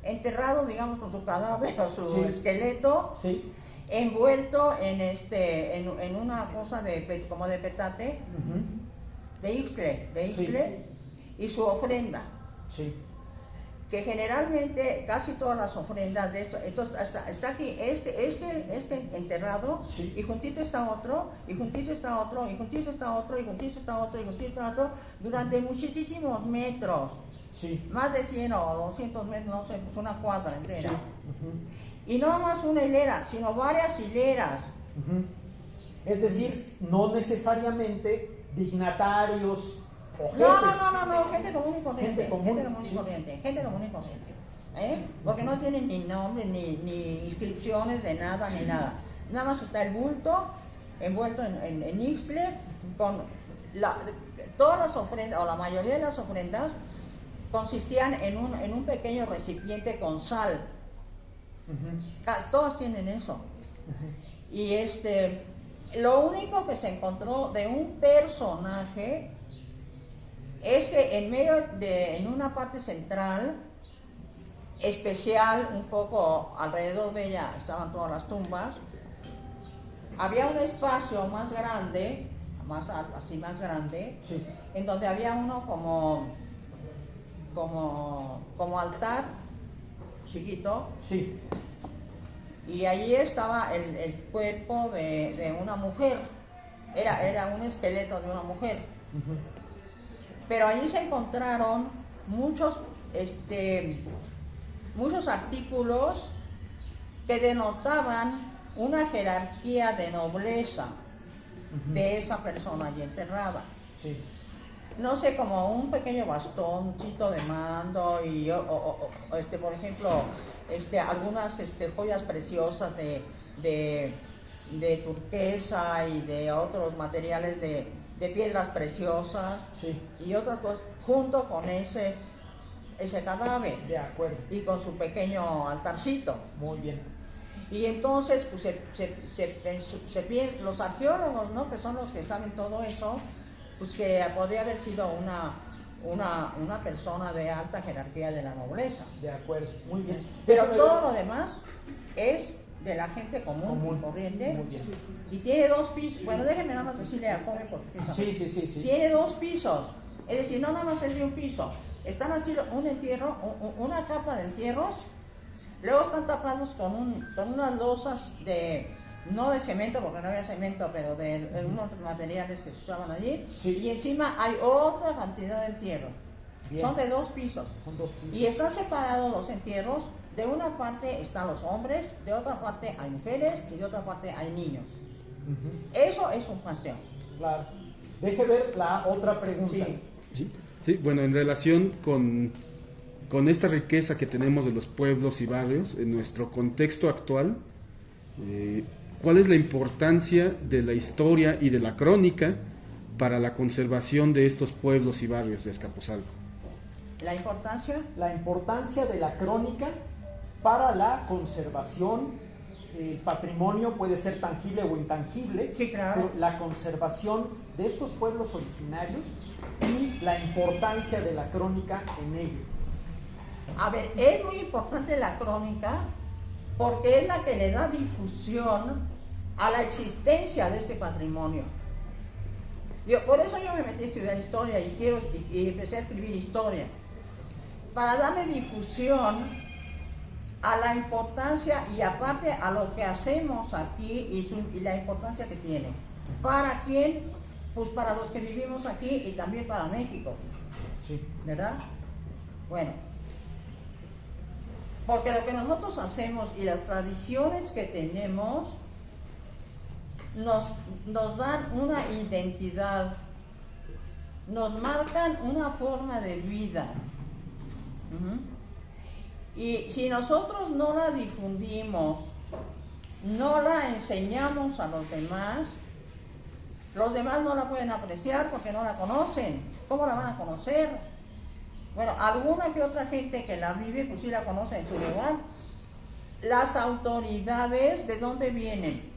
enterrado, digamos, con su cadáver o su Sí. esqueleto, Sí. envuelto en una cosa como de petate, de ixtle, y su ofrenda. Sí. Que generalmente casi todas las ofrendas de esto, entonces está aquí este enterrado, Sí. y juntito está otro, y juntito está otro, y juntito está otro, y juntito está otro, y juntito está otro, durante muchísimos metros, Sí. más de 100 o 200 metros, no sé, pues una cuadra entera. Sí. Ujú. Y no más una hilera, sino varias hileras. Ujú. Es decir, no necesariamente dignatarios o jefes. No, gente común y corriente. Gente común, sí. Gente común y corriente. Porque no tienen ni nombre, ni inscripciones de nada, ni nada. Nada más está el bulto envuelto en ixtle, con todas las ofrendas, o la mayoría de las ofrendas, consistían en un pequeño recipiente con sal. Todas tienen eso. Y lo único que se encontró de un personaje es que en una parte central, especial, un poco alrededor de ella estaban todas las tumbas, había un espacio más grande, más alto, así más grande, Sí. en donde había uno como altar chiquito, Sí. y allí estaba el cuerpo de una mujer, era un esqueleto de una mujer. Ujú. Pero allí se encontraron muchos artículos que denotaban una jerarquía de nobleza de esa persona allí enterrada. Sí. No sé, como un pequeño bastoncito de mando y por ejemplo, algunas joyas preciosas de turquesa y de otros materiales de piedras preciosas, Sí. y otras cosas, junto con ese cadáver De acuerdo. y con su pequeño altarcito. Muy bien. Y entonces pues, se piensa, los arqueólogos, ¿no?, que son los que saben todo eso, pues que podría haber sido una persona de alta jerarquía de la nobleza. De acuerdo. Muy bien. Pero Déjame todo ver. lo demás es de la gente común y corriente. Muy bien. Y tiene 2 pisos. Bueno, déjenme nada más decirle al joven porque Sí. tiene 2 pisos. Es decir, no nada más es de un piso. Están así un entierro, una capa de entierros. Luego están tapados con unas losas no de cemento, porque no había cemento, pero de unos materiales que se usaban allí. Sí. Y encima hay otra cantidad de entierros. Bien. Son de 2 pisos. Son 2 pisos. Y están separados los entierros. De una parte están los hombres, de otra parte hay mujeres y de otra parte hay niños. Ujú. Eso es un panteón. Claro. Deje ver la otra pregunta. Sí. Sí, bueno, en relación con esta riqueza que tenemos de los pueblos y barrios, en nuestro contexto actual, ¿cuál es la importancia de la historia y de la crónica para la conservación de estos pueblos y barrios de Azcapotzalco? La importancia, La importancia de la crónica para la conservación. El patrimonio puede ser tangible o intangible, Sí, claro. pero la conservación de estos pueblos originarios y la importancia de la crónica en ello. a ver, es muy importante la crónica porque es la que le da difusión a la existencia de este patrimonio. Por eso yo me metí a estudiar historia y empecé a escribir historia, para darle difusión a la importancia y aparte a lo que hacemos aquí y la importancia que tiene. ¿Para quién? Pues para los que vivimos aquí y también para México, Sí. ¿verdad? Bueno, porque lo que nosotros hacemos y las tradiciones que tenemos nos dan una identidad, nos marcan una forma de vida. Y si nosotros no la difundimos, no la enseñamos a los demás no la pueden apreciar porque no la conocen. ¿Cómo la van a conocer? Bueno, alguna que otra gente que la vive, pues sí la conoce en su lugar. Las autoridades, ¿de dónde vienen?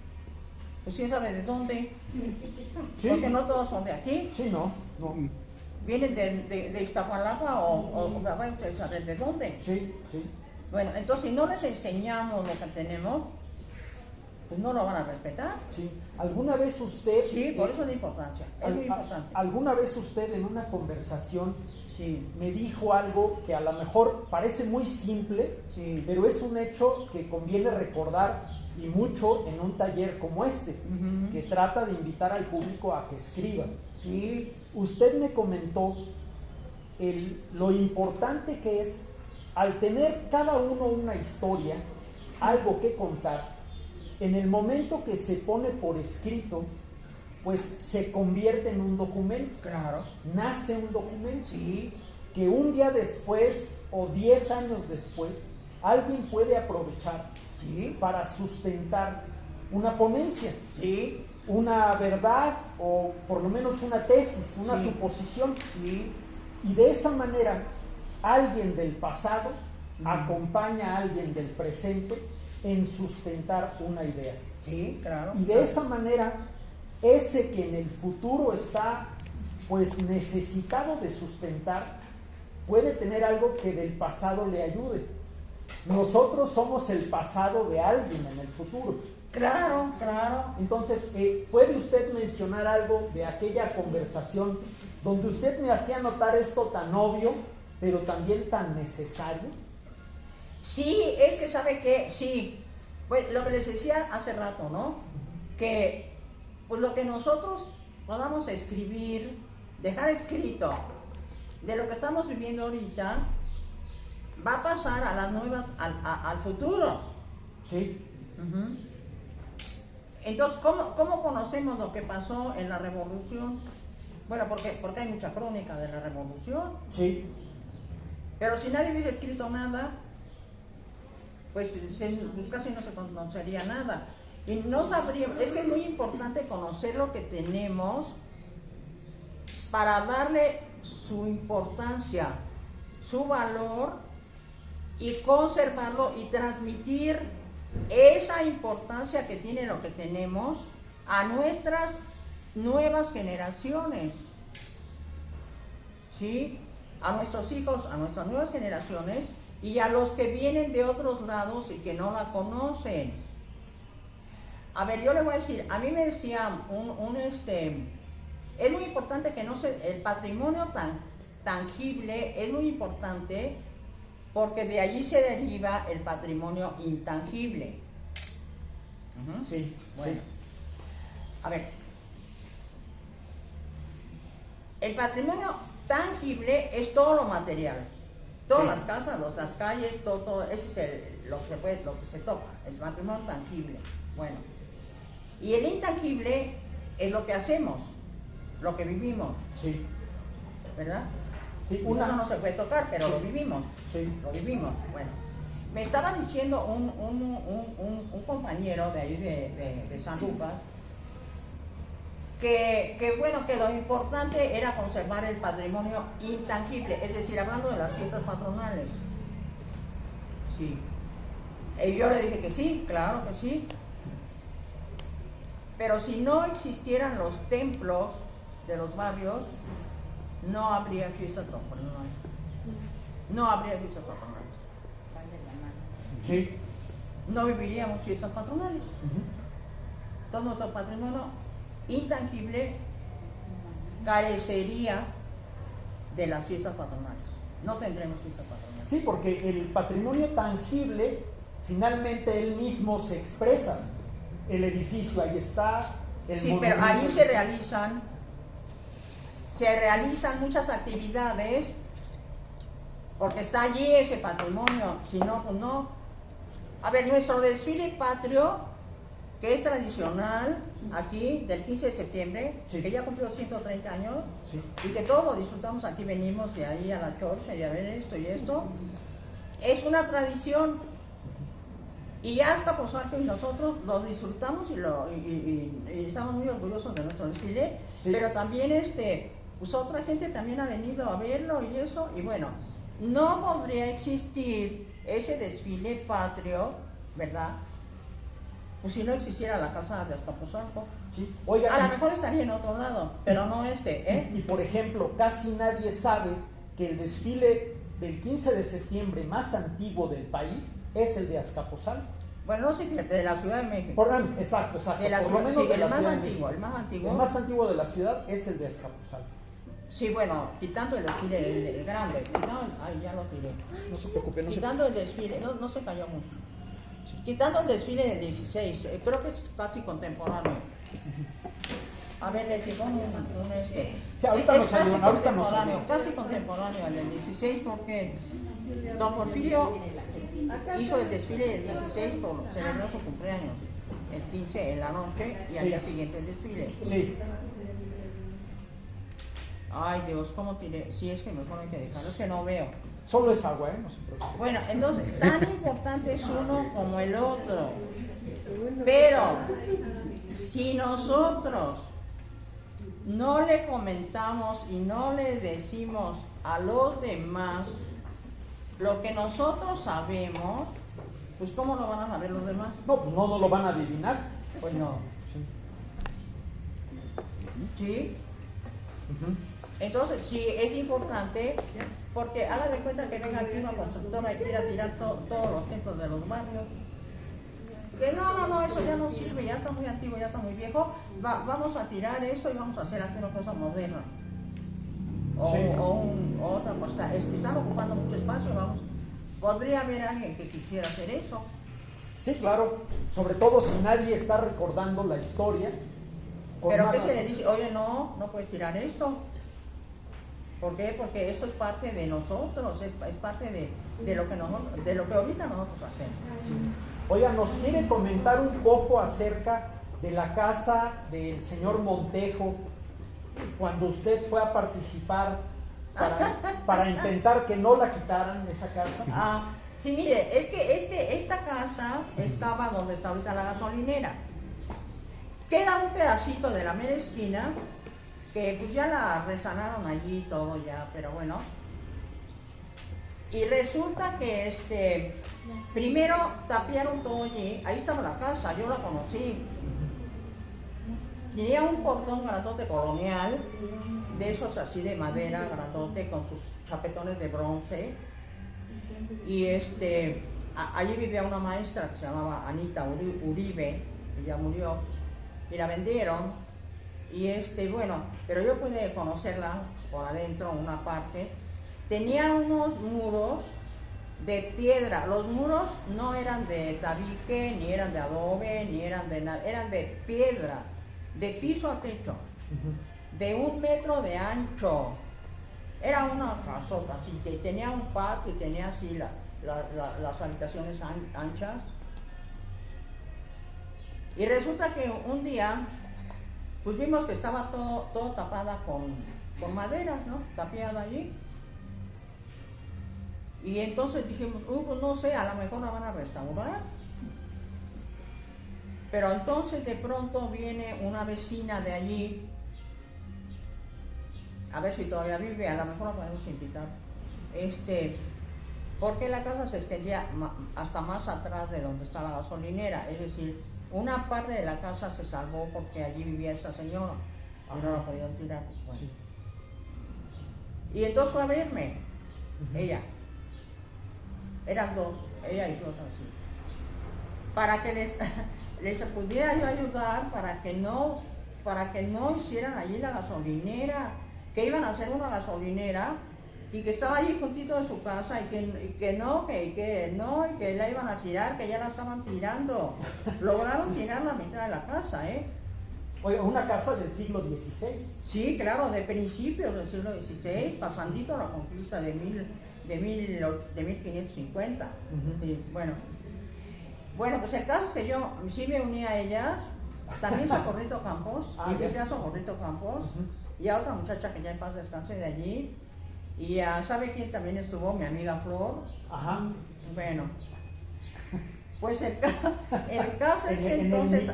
Pues quién sabe de dónde. Sí. Porque no todos son de aquí. Sí, no. ¿Vienen de Iztapalapa o vaya ustedes a saber de dónde? Sí. Bueno, entonces si no les enseñamos lo que tenemos, pues no lo van a respetar. Sí. ¿Alguna vez usted... Sí, por eso es la importancia, es muy importante. ¿Alguna vez usted en una conversación Sí. me dijo algo que a lo mejor parece muy simple, Sí. pero es un hecho que conviene recordar y mucho en un taller como este, Ujú. que trata de invitar al público a que escriba? Sí, Usted me comentó lo importante que es, al tener cada uno una historia, algo que contar, en el momento que se pone por escrito, pues se convierte en un documento. claro. Nace un documento. Sí, Que un día después o 10 años después, alguien puede aprovechar sí, para sustentar una ponencia, sí, una verdad o por lo menos una tesis, una Sí. suposición. sí, Y de esa manera, alguien del pasado acompaña a alguien del presente en sustentar una idea. sí, claro. Y de esa manera, ese que en el futuro está pues necesitado de sustentar, puede tener algo que del pasado le ayude. Nosotros somos el pasado de alguien en el futuro. Claro, claro. Entonces, ¿puede usted mencionar algo de aquella conversación donde usted me hacía notar esto tan obvio, pero también tan necesario? Sí, es que sabe que, sí, pues lo que les decía hace rato, ¿no? Que pues lo que nosotros podamos escribir, dejar escrito de lo que estamos viviendo ahorita, va a pasar a las nuevas, al futuro. Sí, Ujú. Entonces, ¿cómo conocemos lo que pasó en la revolución? Bueno, porque hay mucha crónica de la revolución, sí, pero si nadie hubiese escrito nada, pues casi no se conocería nada. Y no sabríamos, es que es muy importante conocer lo que tenemos para darle su importancia, su valor y conservarlo y transmitir esa importancia que tiene lo que tenemos a nuestras nuevas generaciones, ¿sí? A nuestros hijos, a nuestras nuevas generaciones y a los que vienen de otros lados y que no la conocen. A ver, yo le voy a decir, a mí me decía es muy importante que el patrimonio tangible es muy importante porque de allí se deriva el patrimonio intangible. Ujú. sí, Bueno, sí. a ver, el patrimonio tangible es todo lo material, todas Sí. las casas, las calles, todo, ese es lo que se toca, el patrimonio tangible. Bueno, y el intangible es lo que hacemos, lo que vivimos, Sí, ¿verdad? sí, Eso no se puede tocar, pero lo vivimos. sí, Lo vivimos. Bueno, me estaba diciendo un compañero de ahí de San Lucas que bueno, que lo importante era conservar el patrimonio intangible, es decir, hablando de las fiestas patronales. Sí. Y yo le dije que sí, claro que sí. Pero si no existieran los templos de los barrios, no habría fiestas patronales. No habría fiestas patronales. sí. No viviríamos fiestas patronales. Ujú. Todo nuestro patrimonio intangible carecería de las fiestas patronales. No tendremos fiestas patronales. Sí, porque el patrimonio tangible, finalmente él mismo se expresa. El edificio ahí está, el Sí, pero monumento ahí se realizan muchas actividades porque está allí ese patrimonio. Si no, pues no. A ver, nuestro desfile patrio, que es tradicional aquí del 15 de septiembre, Sí. que ya cumplió 130 años, Sí, y que todos lo disfrutamos aquí, venimos de ahí a la chorcha y a ver esto y esto, es una tradición. Y Azcapotzalco y nosotros lo disfrutamos y estamos muy orgullosos de nuestro desfile, Sí. pero también pues otra gente también ha venido a verlo y eso, y bueno, no podría existir ese desfile patrio, ¿verdad? Pues si no existiera la calzada de Azcapotzalco. sí. Oiga, A lo mejor estaría en otro lado, pero no y por ejemplo, casi nadie sabe que el desfile del 15 de septiembre más antiguo del país es el de Azcapotzalco. Bueno, no sé si de la Ciudad de México. Exacto. De la Por ciudad, lo menos sí, de el la más Ciudad de antiguo, México. el más antiguo. El más antiguo de la ciudad es el de Azcapotzalco. Sí, bueno, quitando el desfile, el grande. Ay, ya lo tiré. No se preocupe, no se Quitando el desfile, no se cayó mucho. Quitando el desfile del 16, creo que es casi contemporáneo. A ver, le llegó un Sí, ahorita es nos casi ayudan, ahorita nos contemporáneo, ayudan. casi contemporáneo al del 16 porque don Porfirio hizo el desfile del 16 por celebrar su cumpleaños, el 15 en la noche y al Sí. día siguiente el desfile. Sí. Ay Dios, ¿cómo tiré? Sí, es que mejor hay que dejarlo, es que no veo. Solo es agua, no se preocupe. Bueno, entonces, tan importante es uno como el otro. Pero, si nosotros no le comentamos y no le decimos a los demás lo que nosotros sabemos, pues ¿cómo lo van a saber los demás? No, pues no lo van a adivinar. Pues no. Sí. ¿Sí? Entonces, sí, es importante, porque haga de cuenta que venga aquí una constructora y quiera tirar todos los templos de los barrios. Que no, eso ya no sirve, ya está muy antiguo, ya está muy viejo. Vamos a tirar esto y vamos a hacer aquí una cosa moderna. O, Sí. o otra cosa. Es que están ocupando mucho espacio, vamos. Podría haber alguien que quisiera hacer eso. Sí, claro. Sobre todo si nadie está recordando la historia. con Pero más que se le razón. dice, oye, no puedes tirar esto. ¿Por qué? Porque esto es parte de nosotros, es parte de lo que nosotros, de lo que ahorita nosotros hacemos. Oiga, ¿nos quiere comentar un poco acerca de la casa del señor Montejo cuando usted fue a participar para intentar que no la quitaran esa casa? Sí, mire, es que esta casa estaba donde está ahorita la gasolinera. Queda un pedacito de la mera esquina que pues ya la resanaron allí y todo ya, pero bueno. Y resulta que primero tapiaron todo allí, ahí estaba la casa, yo la conocí. Tenía un portón grandote colonial, de esos así de madera, grandote, con sus chapetones de bronce. Y allí vivía una maestra que se llamaba Anita Uribe, que ya murió, y la vendieron. Y bueno, pero yo pude conocerla por adentro, una parte. Tenía unos muros de piedra. Los muros no eran de tabique, ni eran de adobe, ni eran de nada. Eran de piedra, de piso a techo, de 1 metro de ancho. Era una casota, así, que tenía un patio y tenía así las habitaciones anchas. Y resulta que un día, pues vimos que estaba todo tapada con maderas, ¿no? Tapiada allí. Y entonces dijimos, pues no sé, a lo mejor la van a restaurar. Pero entonces de pronto viene una vecina de allí, a ver si todavía vive, a lo mejor la podemos invitar. Porque la casa se extendía hasta más atrás de donde está la gasolinera, es decir, una parte de la casa se salvó porque allí vivía esa señora y no la podían tirar. Bueno. Sí. Y entonces fue a verme, ella. Eran dos, ella y dos así. Para que les pudiera yo ayudar para que no hicieran allí la gasolinera, que iban a hacer una gasolinera y que estaba allí juntito de su casa y que la iban a tirar, que ya la estaban tirando. Lograron tirar la mitad de la casa, Oiga, una casa del siglo XVI. Sí, claro, de principios del siglo XVI, pasandito a la conquista de 1550. Sí, bueno, pues el caso es que yo sí me uní a ellas, también Socorrito Campos, invité a Socorrito Campos y a otra muchacha que ya en paz descanse de allí. Y ¿sabe quién también estuvo? Mi amiga Flor. Ajá. Bueno, pues el caso es que entonces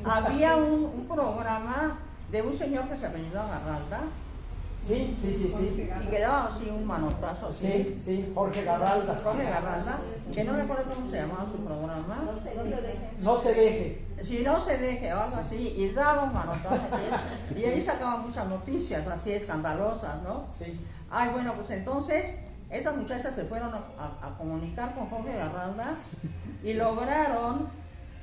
había un programa de un señor que se apellidaba Garralda. Sí. Y que daba así un manotazo. Así. Sí, Jorge Garralda. Que no recuerdo cómo se llamaba su programa. No se deje. No se deje. Si no se deje o algo así, y daba un manotazo así, y ahí sacaba muchas noticias así escandalosas, ¿no? Sí. Ay, bueno, pues entonces esas muchachas se fueron a comunicar con Jorge Garralda y lograron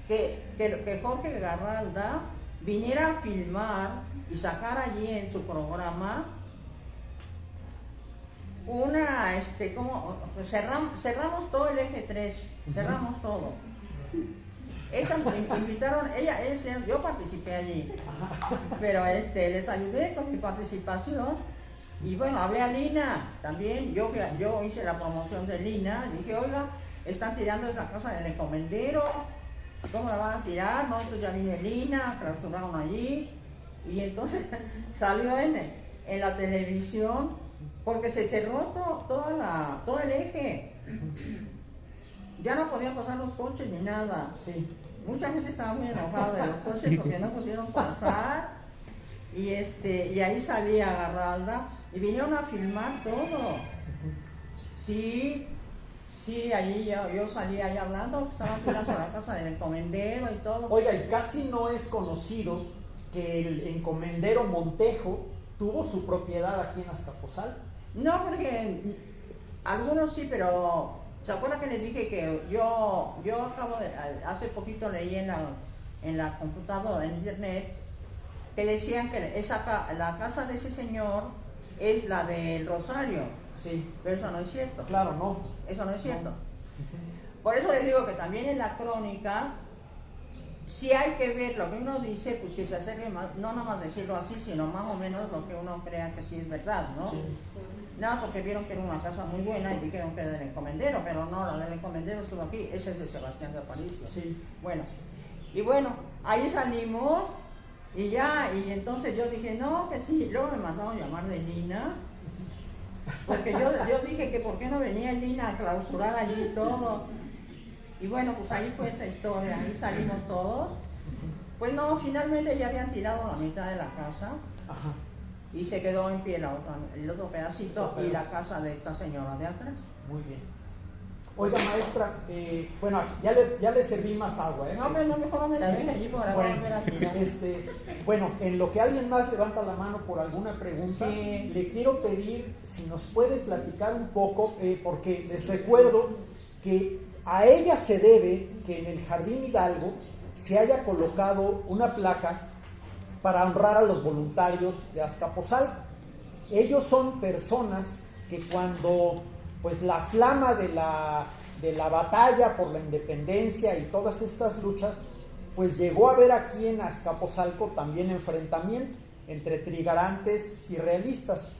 que Jorge Garralda viniera a filmar y sacar allí en su programa una, cerramos todo el eje 3, cerramos todo. Invitaron, yo participé allí, pero les ayudé con mi participación. Y bueno, hablé a Lina también, yo hice la promoción de Lina, dije, oiga, están tirando esa casa del encomendero, ¿cómo la van a tirar? No, entonces ya viene Lina, clausuraron allí, y entonces salió en la televisión, porque se cerró todo el eje, ya no podían pasar los coches ni nada. Sí. Mucha gente estaba muy enojada de los coches porque no pudieron pasar, y ahí salía Garralda, y vinieron a filmar todo. Sí, ahí yo salí ahí hablando, estaba tirando la casa del encomendero y todo. Oiga, y casi no es conocido que el encomendero Montejo tuvo su propiedad aquí en Azcapotzalco. No, porque algunos sí, pero ¿se acuerdan que les dije que yo hace poquito leí en la computadora, en internet, que decían que la casa de ese señor es la del Rosario? Sí. Pero eso no es cierto. Claro, no. Eso no es cierto. No. Por eso les digo que también en la crónica sí hay que ver lo que uno dice, pues que se acerque más, no nada más decirlo así, sino más o menos lo que uno crea que sí es verdad, ¿no? Sí. Nada, porque vieron que era una casa muy buena y dijeron que era del encomendero, pero no, la del encomendero estuvo aquí, ese es de Sebastián de Aparicio. Sí. Bueno, ahí salimos y entonces yo dije, no, que sí, luego me mandaron llamar de Lina, porque yo dije que por qué no venía Lina a clausurar allí todo. Y bueno, pues ahí fue esa historia, ahí salimos todos. Pues no, finalmente ya habían tirado la mitad de la casa. Ajá. Y se quedó en pie el otro pedacito y la casa de esta señora de atrás. Muy bien. Oiga, maestra, bueno, ya le serví más agua, ¿eh? No, pero no, mejor no me dejen allí para volver a tirar. Bueno, en lo que alguien más levanta la mano por alguna pregunta, Sí. le quiero pedir si nos puede platicar un poco, porque les recuerdo que a ella se debe que en el Jardín Hidalgo se haya colocado una placa para honrar a los voluntarios de Azcapotzalco. Ellos son personas que cuando pues la flama de la batalla por la independencia y todas estas luchas, pues llegó a haber aquí en Azcapotzalco también enfrentamiento entre trigarantes y realistas.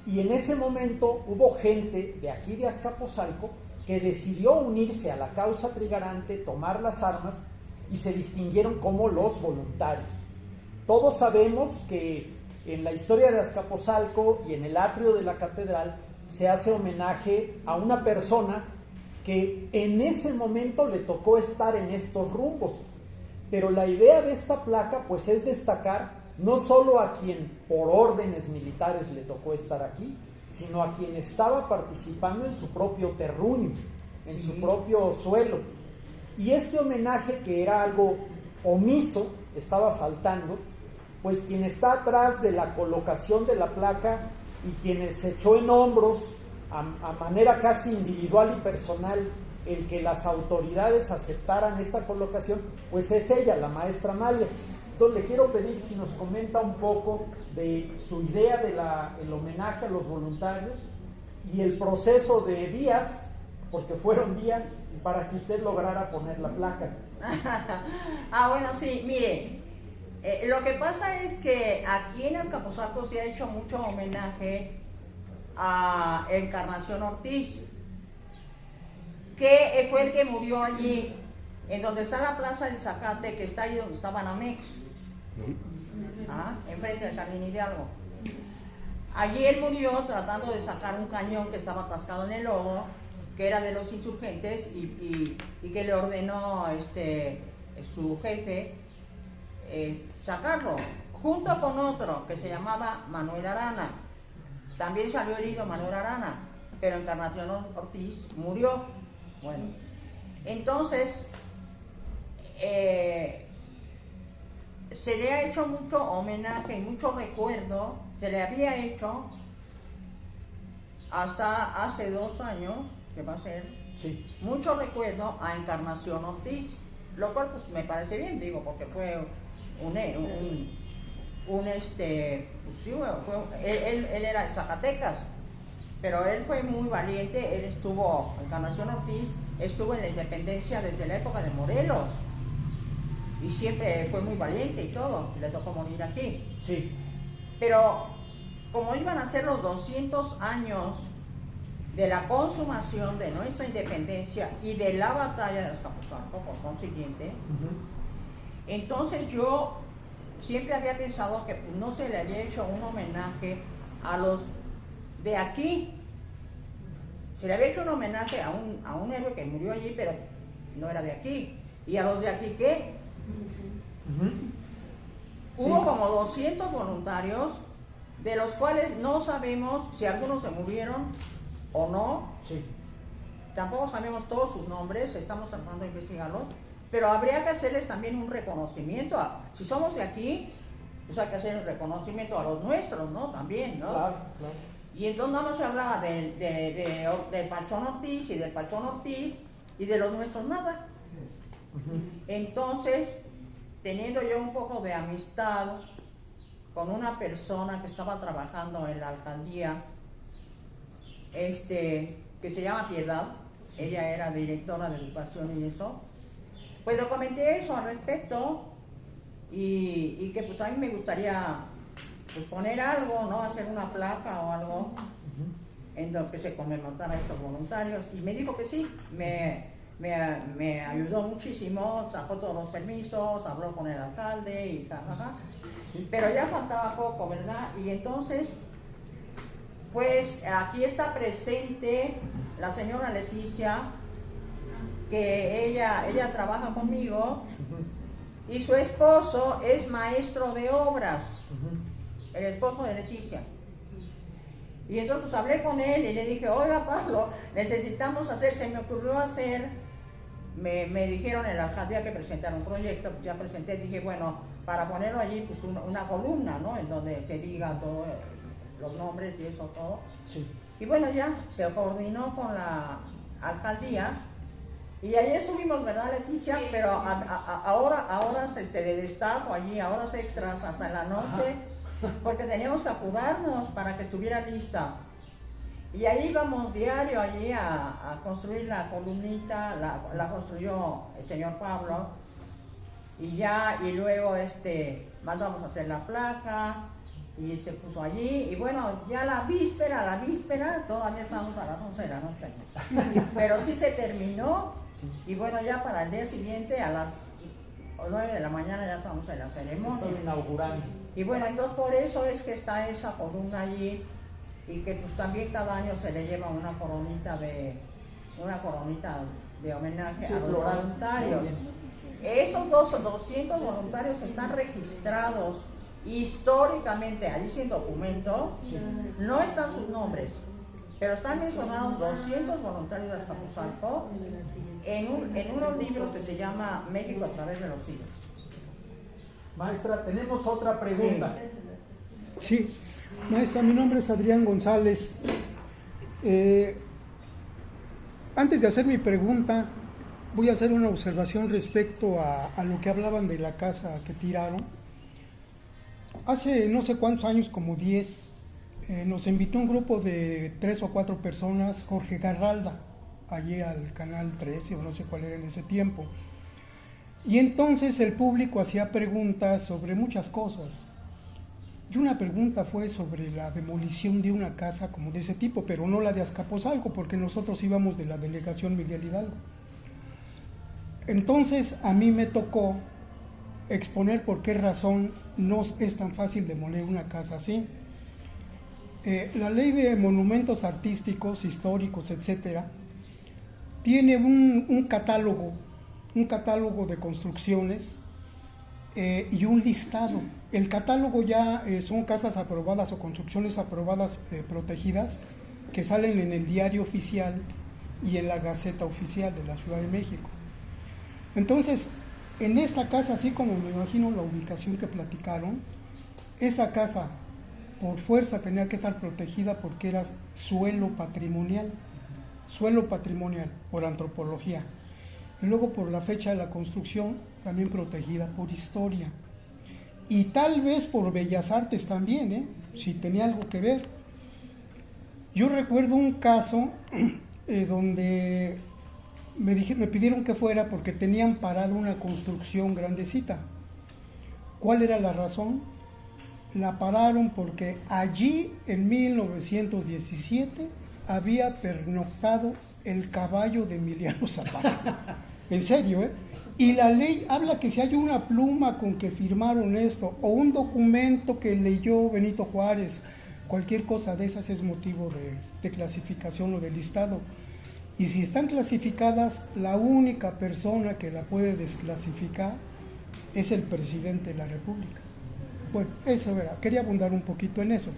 Y en ese momento hubo gente de aquí de Azcapotzalco que decidió unirse a la causa trigarante, tomar las armas y se distinguieron como los voluntarios. Todos sabemos que en la historia de Azcapotzalco y en el atrio de la catedral se hace homenaje a una persona que en ese momento le tocó estar en estos rumbos. Pero la idea de esta placa pues es destacar no solo a quien por órdenes militares le tocó estar aquí, sino a quien estaba participando en su propio terruño, en su propio suelo. Y este homenaje, que era algo omiso, estaba faltando, pues quien está atrás de la colocación de la placa y quienes se echó en hombros a manera casi individual y personal el que las autoridades aceptaran esta colocación, pues es ella, la maestra Amalia. Entonces le quiero pedir si nos comenta un poco de su idea del homenaje a los voluntarios y el proceso de días, porque fueron días, para que usted lograra poner la placa. Bueno, sí, mire, lo que pasa es que aquí en Azcapotzalco se ha hecho mucho homenaje a Encarnación Ortiz, que fue el que murió allí, en donde está la Plaza del Zacate, que está ahí donde está Banamex, enfrente del Jardín Hidalgo. Allí él murió tratando de sacar un cañón que estaba atascado en el lodo, que era de los insurgentes, y que le ordenó su jefe sacarlo, junto con otro que se llamaba Manuel Arana. También salió herido Manuel Arana, pero Encarnación Ortiz murió. Bueno, entonces se le ha hecho mucho homenaje y mucho recuerdo, se le había hecho hasta hace 2 años, que va a ser, Sí. mucho recuerdo a Encarnación Ortiz, lo cual pues me parece bien, digo, porque fue pues sí, él era de Zacatecas, pero él fue muy valiente. Él estuvo, Encarnación Ortiz estuvo en la independencia desde la época de Morelos y siempre fue muy valiente y todo, le tocó morir aquí. Sí. Pero como iban a ser los 200 años de la consumación de nuestra independencia y de la batalla de Azcapotzalco, por consiguiente, entonces yo siempre había pensado que no se le había hecho un homenaje a los de aquí. Se le había hecho un homenaje a un héroe que murió allí, pero no era de aquí. ¿Y a los de aquí qué? Hubo Sí. como 200 voluntarios, de los cuales no sabemos si algunos se murieron o no. Sí. Tampoco sabemos todos sus nombres, estamos tratando de investigarlos, pero habría que hacerles también un reconocimiento. Si somos de aquí, pues hay que hacer un reconocimiento a los nuestros, ¿no? También, ¿no? Claro, claro. Y entonces nada más se hablaba del Pachón Ortiz y del Pachón Ortiz, y de los nuestros nada. Entonces, teniendo yo un poco de amistad con una persona que estaba trabajando en la alcaldía, que se llama Piedad, ella era directora de educación y eso, pues le comenté eso al respecto, y que pues a mí me gustaría pues poner algo, ¿no? Hacer una placa o algo en lo que se conmemorara a estos voluntarios, y me dijo que sí. Me ayudó muchísimo, sacó todos los permisos, habló con el alcalde y jajaja. Sí. Pero ya faltaba poco, ¿verdad? Y entonces, pues aquí está presente la señora Leticia, que ella trabaja conmigo, y su esposo es maestro de obras, el esposo de Leticia. Y entonces pues, hablé con él y le dije, oiga Pablo, necesitamos hacer, se me ocurrió hacer, me dijeron en la alcaldía que presentara un proyecto, pues ya presenté, dije, bueno, para ponerlo allí, pues una columna, ¿no? En donde se diga todo, los nombres y eso todo. Sí. Y bueno, ya se coordinó con la alcaldía, y ahí estuvimos, ¿verdad, Leticia? Sí. Pero a horas de destajo allí, a horas extras hasta en la noche, porque teníamos que apurarnos para que estuviera lista. Y ahí íbamos diario allí a construir la columnita, la construyó el señor Pablo, y luego mandamos a hacer la placa, y se puso allí, y bueno, ya la víspera, todavía estábamos a las 11 de la noche, pero sí se terminó, y bueno, ya para el día siguiente a las 9 de la mañana ya estamos en la ceremonia. Se está inaugurando. Y bueno, entonces por eso es que está esa columna allí, y que pues también cada año se le lleva una coronita de homenaje a los voluntarios. Esos 200 voluntarios están registrados históricamente allí sin documentos, no están sus nombres, pero están mencionados 200 voluntarios de Azcapotzalco en unos libros que se llama México a través de los siglos. Maestra, tenemos otra pregunta. Sí, maestra, mi nombre es Adrián González. Antes de hacer mi pregunta, voy a hacer una observación respecto a lo que hablaban de la casa que tiraron. Hace no sé cuántos años, como 10, nos invitó un grupo de 3 o 4 personas, Jorge Garralda, allí al Canal 13, o no sé cuál era en ese tiempo. Y entonces el público hacía preguntas sobre muchas cosas. Y una pregunta fue sobre la demolición de una casa como de ese tipo, pero no la de Azcapotzalco, porque nosotros íbamos de la delegación Miguel Hidalgo. Entonces a mí me tocó exponer por qué razón no es tan fácil demoler una casa así. La ley de monumentos artísticos, históricos, etcétera, tiene un catálogo de construcciones y un listado. El catálogo ya son casas aprobadas o construcciones aprobadas protegidas que salen en el Diario Oficial y en la Gaceta Oficial de la Ciudad de México. Entonces, en esta casa, así como me imagino la ubicación que platicaron, esa casa por fuerza tenía que estar protegida porque era suelo patrimonial por antropología. Y luego por la fecha de la construcción, también protegida por historia. Y tal vez por Bellas Artes también, si tenía algo que ver. Yo recuerdo un caso donde me pidieron que fuera porque tenían parado una construcción grandecita. ¿Cuál era la razón? La pararon porque allí en 1917 había pernoctado el caballo de Emiliano Zapata. En serio, Y la ley habla que si hay una pluma con que firmaron esto o un documento que leyó Benito Juárez, cualquier cosa de esas es motivo de clasificación o de listado. Y si están clasificadas, la única persona que la puede desclasificar es el presidente de la República. Bueno, eso era, quería abundar un poquito en eso.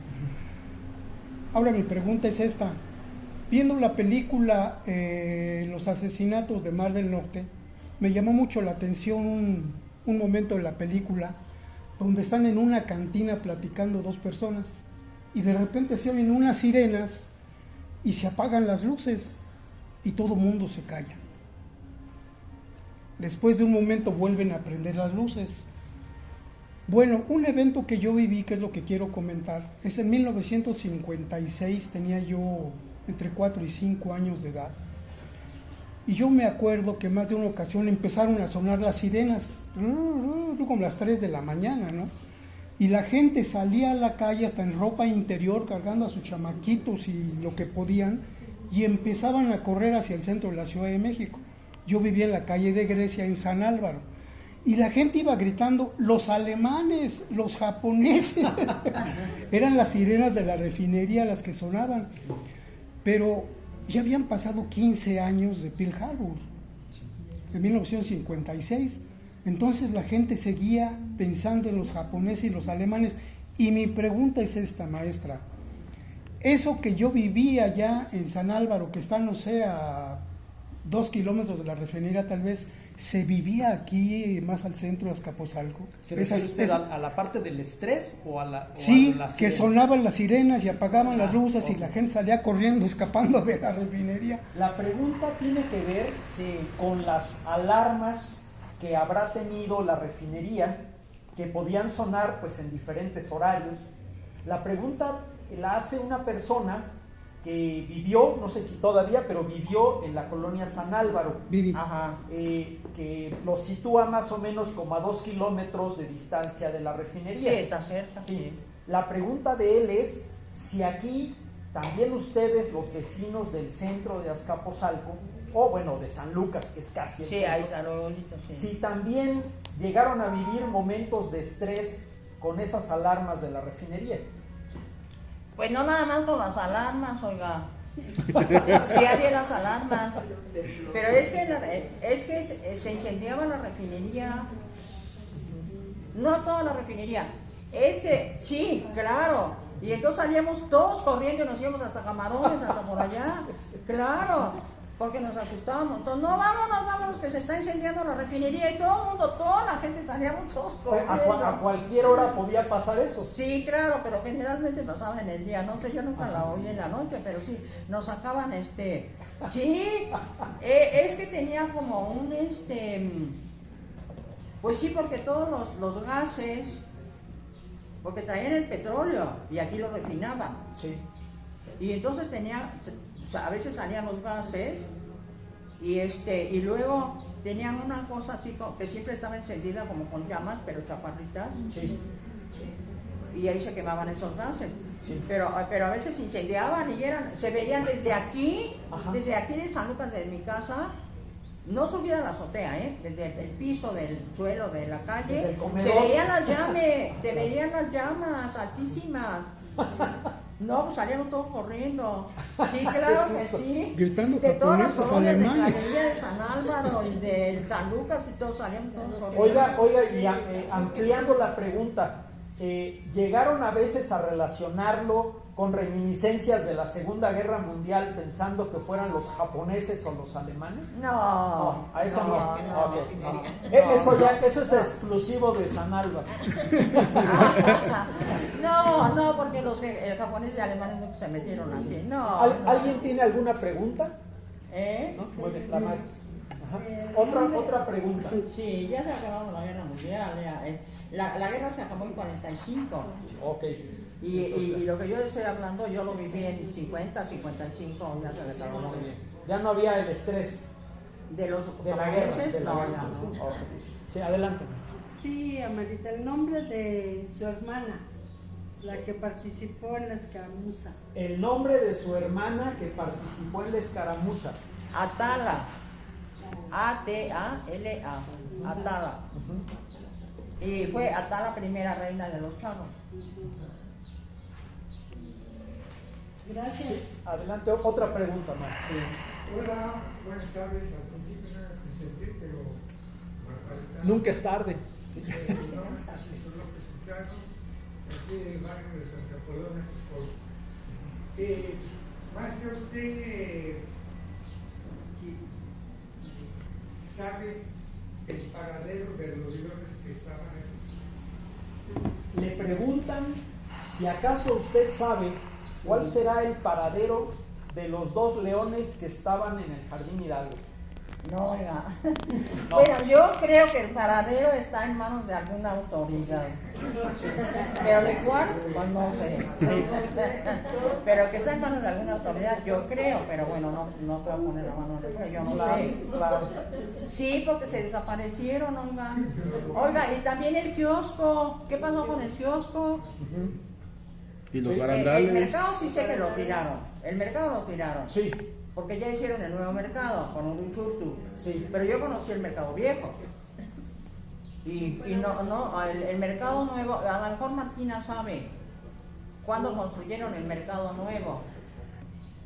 Ahora mi pregunta es esta. Viendo la película Los asesinatos de Mar del Norte, me llamó mucho la atención un momento de la película donde están en una cantina platicando dos personas y de repente se oyen unas sirenas y se apagan las luces y todo mundo se calla. Después de un momento vuelven a prender las luces. Bueno, un evento que yo viví, que es lo que quiero comentar, es en 1956, tenía yo entre 4 y 5 años de edad. Y yo me acuerdo que más de una ocasión empezaron a sonar las sirenas, como las 3 de la mañana, ¿no? Y la gente salía a la calle hasta en ropa interior, cargando a sus chamaquitos y lo que podían, y empezaban a correr hacia el centro de la Ciudad de México. Yo vivía en la calle de Grecia, en San Álvaro, y la gente iba gritando, los alemanes, los japoneses. Eran las sirenas de la refinería las que sonaban. Pero ya habían pasado 15 años de Pearl Harbor, en 1956. Entonces la gente seguía pensando en los japoneses y los alemanes. Y mi pregunta es esta, maestra. Eso que yo vivía allá en San Álvaro, que está, no sé, a 2 kilómetros de la refinería tal vez, ¿se vivía aquí más al centro de Azcapotzalco? ¿Se refiere usted a la parte del estrés o a la sí, a las que sirenas? Sonaban las sirenas y apagaban las luces y la gente salía corriendo, escapando de la refinería. La pregunta tiene que ver con las alarmas que habrá tenido la refinería, que podían sonar pues en diferentes horarios. La pregunta la hace una persona que vivió, no sé si todavía, pero vivió en la colonia San Álvaro. Ajá. Que lo sitúa más o menos como a 2 kilómetros de distancia de la refinería. Sí, está cerca. Sí. La pregunta de él es si aquí también ustedes, los vecinos del centro de Azcapotzalco, o bueno, de San Lucas, que es casi el centro, hay saluditos, si también llegaron a vivir momentos de estrés con esas alarmas de la refinería. Pues no nada más con las alarmas, oiga. Sí había las alarmas. Pero es que se incendiaba la refinería. No toda la refinería. Es que, sí, claro. Y entonces salíamos todos corriendo y nos íbamos hasta Camarones, hasta por allá. Claro. Porque nos asustábamos. Entonces, no, vámonos, que se está incendiando la refinería. Y todo el mundo, toda la gente salíamos todos corriendo. A cualquier hora podía pasar eso. Sí, claro, pero generalmente pasaba en el día. No sé, yo nunca la oí en la noche, pero sí, nos sacaban Sí, es que tenía como un pues sí, porque todos los gases, porque traían el petróleo y aquí lo refinaban. Sí. Y entonces a veces salían los gases y luego tenían una cosa así que siempre estaba encendida como con llamas, pero chaparritas. Sí. Y ahí se quemaban esos gases. Sí. Pero a veces incendiaban y se veían desde aquí de San Lucas, de mi casa. No subía a la azotea, desde el piso del suelo de la calle, se veían las llamas altísimas. No, pues salíamos todos corriendo. Sí, claro que sí. Gritando de todas las japoneses, colonias de alemanes. Clavería, de San Álvaro y de San Lucas y todos salíamos todos corriendo. Oiga, y ampliando la pregunta, ¿Llegaron a veces a relacionarlo con reminiscencias de la Segunda Guerra Mundial pensando que fueran los japoneses o los alemanes? No, a eso no. Ok, no. no. Eso es exclusivo de San Álvaro. No, porque los japoneses y alemanes nunca se metieron así. No. ¿Alguien tiene alguna pregunta? ¿No? Muy bien, la maestra. Otra pregunta. Sí, ya se ha acabado la guerra mundial. La guerra se acabó en 45. Ok. Y lo que yo les estoy hablando, yo lo viví en 50, 55, ya se le acabó. Ya no había el estrés de los de la guerra. japoneses, no, ya no. Okay. Sí, adelante, maestra. Sí, Amarita, el nombre de su hermana, la que participó en la escaramuza. El nombre de su hermana que participó en la escaramuza. Atala. A-T-A-L-A. Atala. Y fue Atala primera reina de los charros. Gracias. Sí, adelante, otra pregunta más. Hola, buenas tardes. Al principio no me presenté, pero más falta. Nunca es tarde. Mi nombre es Francisco López Hurtado, aquí del barrio de Santa Coloma, Texcoco. Maestro, ¿usted sabe el paradero de los leones que estaban aquí? Le preguntan si acaso usted sabe cuál será el paradero de los 2 leones que estaban en el Jardín Hidalgo. No, oiga. No. Bueno, yo creo que el paradero está en manos de alguna autoridad. Pero de cuál, pues no sé. Sí. Pero que está en manos de alguna autoridad, yo creo, pero bueno, no puedo poner la mano en el fuego, yo no Claro, sé. claro. Sí, porque se desaparecieron, oiga. Oiga, y también el kiosco. ¿Qué pasó con el kiosco? Y los El barandales. mercado sí sé que lo tiraron. El mercado lo tiraron. Sí, Porque ya hicieron el nuevo mercado con un churtu. sí. Pero yo conocí el mercado viejo. Y el mercado nuevo, a lo mejor Martina sabe cuándo construyeron el mercado nuevo.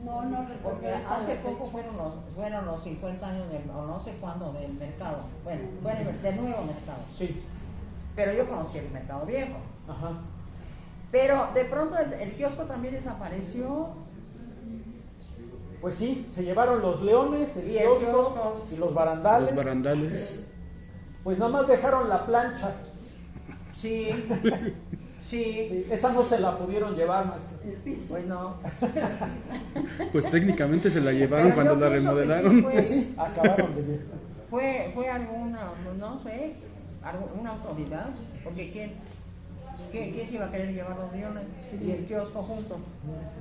No recuerdo. Porque hace poco fueron los 50 años o no sé cuándo del mercado. Bueno, fue del nuevo mercado. Sí. Pero yo conocí el mercado viejo. Ajá. Pero de pronto el kiosco también desapareció. Pues sí, se llevaron los leones, el Y el kiosco kiosco. y los barandales. Los barandales. Pues nada más dejaron la plancha. Sí, sí. Sí, esa no se la pudieron llevar, maestro. El piso. Pues no. Pues técnicamente se la llevaron Pero cuando yo la pienso que remodelaron. sí fue. Pues sí, acabaron de llegar. Fue alguna, no sé, una autoridad, porque ¿quién se iba a querer llevar los leones y el kiosco juntos?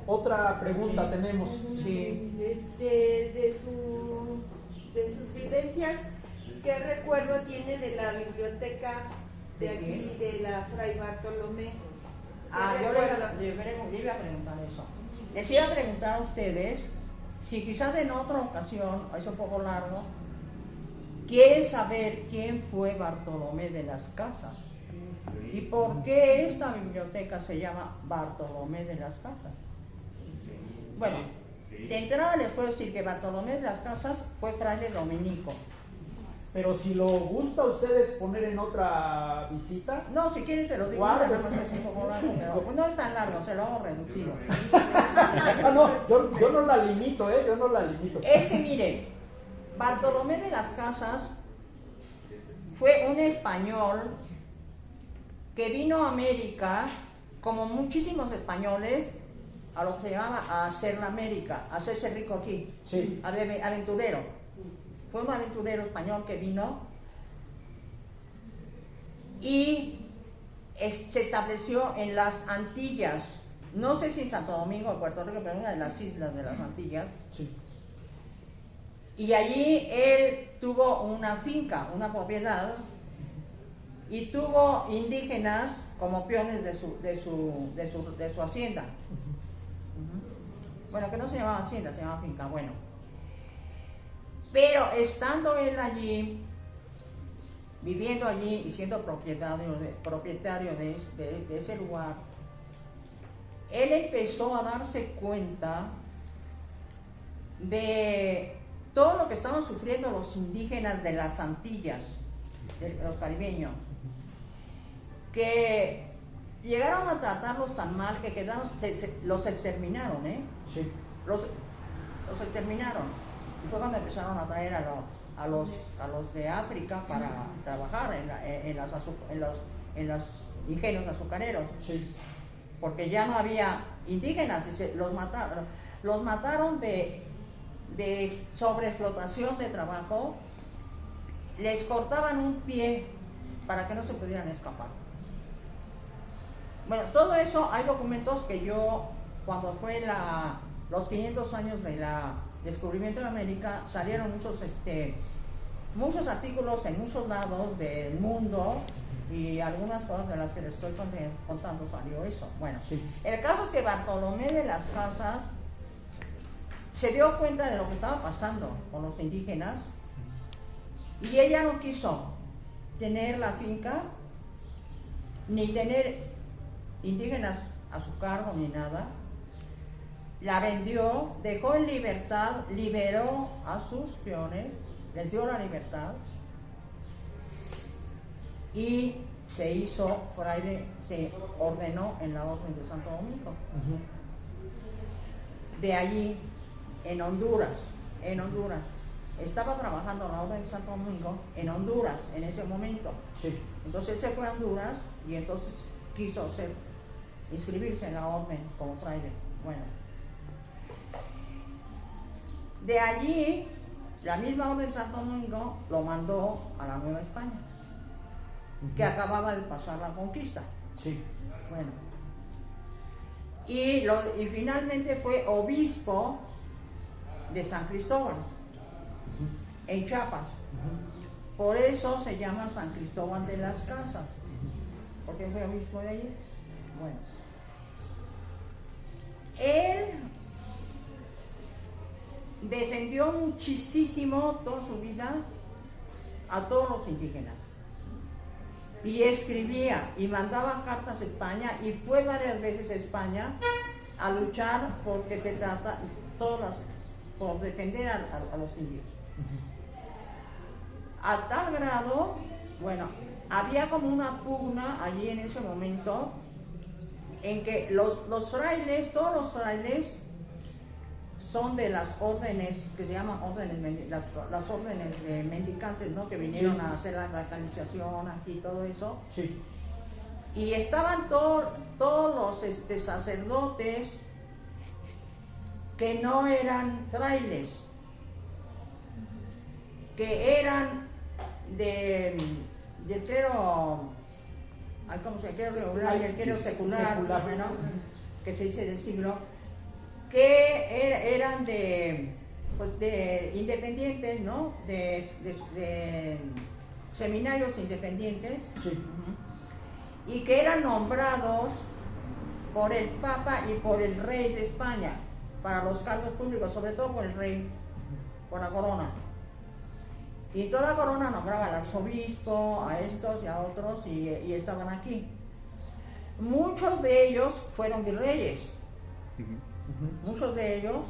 Otra pregunta Sí. tenemos. Sí. De sus vivencias, ¿qué recuerdo tiene de la biblioteca de aquí, de la Fray Bartolomé? Yo le iba a preguntar eso. Les iba a preguntar a ustedes si quizás en otra ocasión, es un poco largo, quieren saber quién fue Bartolomé de las Casas y por qué esta biblioteca se llama Bartolomé de las Casas. Bueno, de entrada les puedo decir que Bartolomé de las Casas fue fraile dominico. Pero si lo gusta usted exponer en otra visita. No, si quieren se lo digo, Guarde. nada más es un poco largo, pero no es tan largo, se lo hago reducido. No, yo no la limito, yo no la limito. Es que mire, Bartolomé de las Casas fue un español que vino a América, como muchísimos españoles, a lo que se llamaba a hacer la América, a hacerse rico aquí, Sí. aventurero. Fue un aventurero español que vino y se estableció en las Antillas, no sé si en Santo Domingo o Puerto Rico, pero una de las islas de las Antillas. Sí. Y allí él tuvo una finca, una propiedad, y tuvo indígenas como peones de su hacienda. Bueno, que no se llamaba hacienda, se llamaba finca, bueno. Pero estando él allí, viviendo allí y siendo propietario de ese lugar, él empezó a darse cuenta de todo lo que estaban sufriendo los indígenas de las Antillas, de los caribeños, que llegaron a tratarlos tan mal que quedaron, los exterminaron, Sí. Los exterminaron. Y fue cuando empezaron a traer a los de África para trabajar en los ingenios azucareros. Sí. Porque ya no había indígenas y los mataron de sobreexplotación de trabajo, les cortaban un pie para que no se pudieran escapar. Bueno, todo eso, hay documentos que yo, cuando fue los 500 años del descubrimiento de América, salieron muchos artículos en muchos lados del mundo, y algunas cosas de las que les estoy contando salió eso. Bueno, sí. El caso es que Bartolomé de las Casas se dio cuenta de lo que estaba pasando con los indígenas, y ella no quiso tener la finca, ni tener indígenas a su cargo, ni nada. La vendió, dejó en libertad, liberó a sus peones, les dio la libertad, y se hizo fraile, se ordenó en la Orden de Santo Domingo. De allí, en Honduras, estaba trabajando en la Orden de Santo Domingo en Honduras en ese momento. Sí. Entonces él se fue a Honduras y entonces quiso inscribirse en la orden como fraile. Bueno, de allí la misma Orden de Santo Domingo lo mandó a la Nueva España, que acababa de pasar la conquista. Sí. Bueno, y finalmente fue obispo de San Cristóbal, en Chiapas. Por eso se llama San Cristóbal de las Casas, porque fue obispo de allí. Bueno, él defendió muchísimo toda su vida a todos los indígenas, y escribía y mandaba cartas a España, y fue varias veces a España a luchar porque se trata por defender a los indios. A tal grado, bueno, había como una pugna allí en ese momento en que los frailes, todos los frailes son de las órdenes que se llaman las órdenes de mendicantes, ¿no? Que vinieron Sí. a hacer la radicalización aquí, todo eso. Sí. Y estaban todos los sacerdotes que no eran frailes, que eran del clero, ¿cómo se llama? Regular y el clero secular, bueno, que se dice del siglo, que eran de independientes, ¿no? De seminarios independientes. Sí. Y que eran nombrados por el Papa y por el Rey de España para los cargos públicos, sobre todo por el Rey, por la corona. Y toda la corona nombraba al arzobispo, a estos y a otros, y estaban aquí. Muchos de ellos fueron virreyes. Muchos de ellos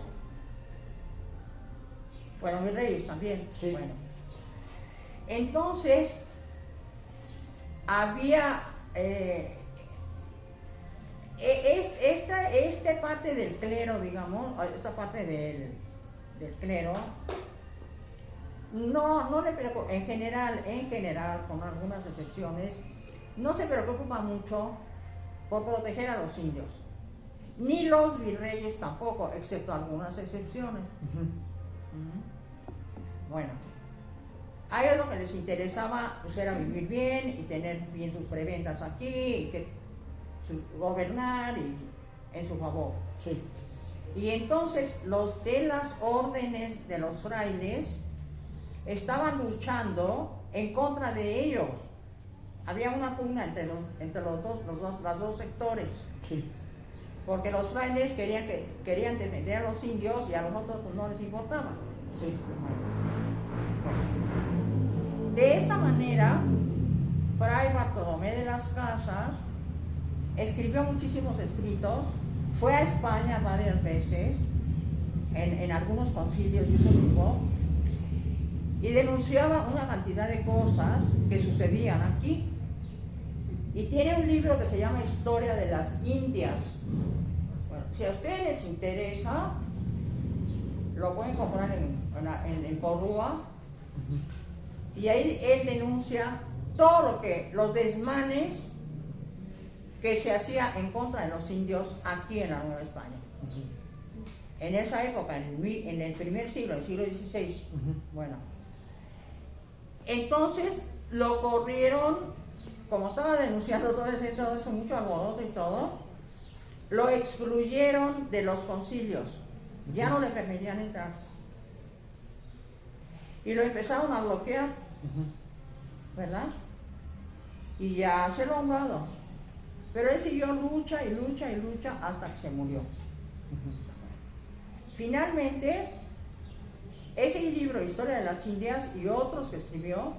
fueron virreyes también. Sí. Bueno, entonces había esta parte del clero, digamos, esta parte del clero, no le preocupa, en general, con algunas excepciones, no se preocupa mucho por proteger a los indios, ni los virreyes tampoco, excepto algunas excepciones. Bueno, a ellos lo que les interesaba pues, era vivir bien y tener bien sus prebendas aquí, y gobernar en su favor. Sí. Y entonces los de las órdenes de los frailes estaban luchando en contra de ellos. Había una pugna entre los dos sectores. Sí. Porque los frailes querían defender a los indios y a los otros pues, no les importaba. Sí. De esta manera, Fray Bartolomé de las Casas escribió muchísimos escritos, fue a España varias veces, en algunos concilios y ese tipo, y denunciaba una cantidad de cosas que sucedían aquí. Y tiene un libro que se llama Historia de las Indias. Bueno, si a ustedes les interesa, lo pueden comprar en Porrúa. Y ahí él denuncia todo lo que, los desmanes que se hacía en contra de los indios aquí en la Nueva España. En esa época, en el primer siglo, el siglo XVI. Bueno, entonces lo corrieron, como estaba denunciando todo eso, mucho alboroto y todo, lo excluyeron de los concilios, ya no le permitían entrar. Y lo empezaron a bloquear, ¿verdad? Y ya se lo han dado. Pero él siguió lucha y lucha y lucha hasta que se murió. Finalmente, ese libro, Historia de las Indias, y otros que escribió,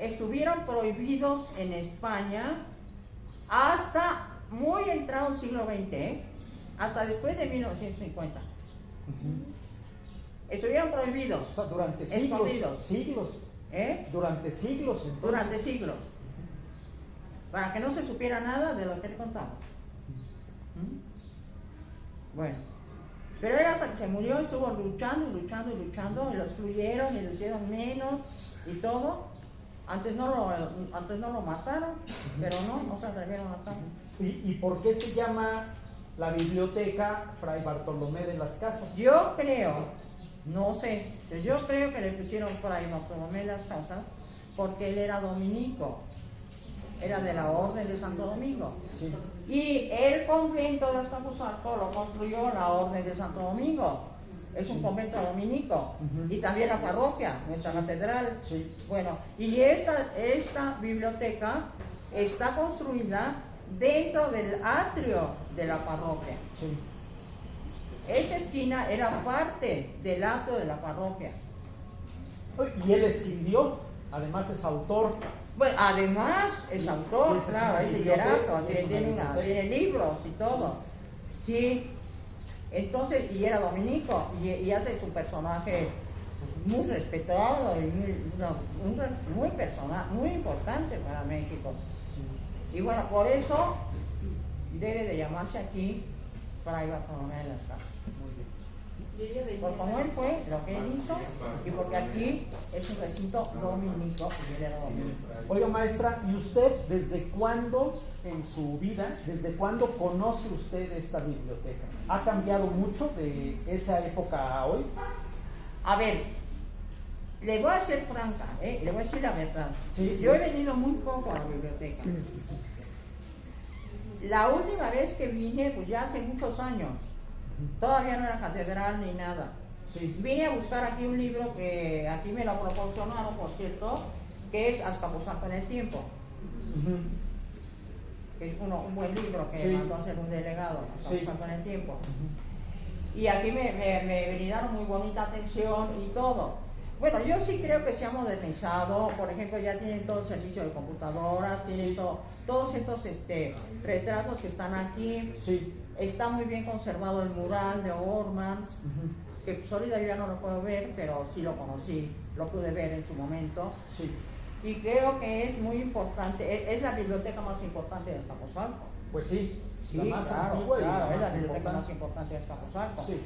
estuvieron prohibidos en España hasta muy entrado el siglo XX, hasta después de 1950. Estuvieron prohibidos. O sea, durante escondidos. Siglos. Durante siglos, entonces. Durante siglos. Para que no se supiera nada de lo que él contaba. Bueno, pero él hasta que se murió estuvo luchando, luchando y luchando, y lo excluyeron y lo hicieron menos y todo. Antes no lo mataron, pero no se atrevieron a matarlo. ¿Y por qué se llama la biblioteca Fray Bartolomé de las Casas? Yo creo, no sé, pues yo creo que le pusieron Fray Bartolomé de las Casas porque él era dominico, era de la Orden de Santo Domingo. Sí. Y el convento de Azcapotzalco lo construyó la Orden de Santo Domingo. Es un convento dominico. Y también la parroquia, nuestra catedral. Sí. Bueno, y esta biblioteca está construida dentro del atrio de la parroquia. Sí. Esta esquina era parte del atrio de la parroquia. Y él escribió, además es autor. Bueno, además es autor, claro, es literato, tiene libros y todo. Sí. Entonces, y era dominico, y hace su personaje muy respetado y muy importante para México. Y bueno, por eso debe de llamarse aquí Fray Bartolomé de las Casas. Por como él fue, lo que él hizo, y porque aquí es un recinto dominico, y él era dominico. Oiga, maestra, ¿y usted desde cuándo en su vida, desde cuándo conoce usted esta biblioteca? ¿Ha cambiado mucho de esa época a hoy? A ver, le voy a ser franca, le voy a decir la verdad. Sí. Yo he venido muy poco a la biblioteca. La última vez que vine, pues ya hace muchos años. Todavía no era catedral ni nada. Sí. Vine a buscar aquí un libro que aquí me lo proporcionaron, por cierto, que es Azcapotzalco en el tiempo. Es un buen libro que mandó a hacer un delegado, Azcapotzalco en el tiempo. Y aquí me brindaron muy bonita atención y todo. Bueno, yo sí creo que se ha modernizado. Por ejemplo, ya tienen todo el servicio de computadoras, tienen todos estos retratos que están aquí. Sí. Está muy bien conservado el mural de Orman, que pues ahorita yo ya no lo puedo ver, pero sí lo conocí, lo pude ver en su momento. Sí. Y creo que es muy importante, es la biblioteca más importante de Azcapotzalco. Pues sí, Sí, la más claro, antigua y claro, la es más la biblioteca importante. más importante de Azcapotzalco. Sí.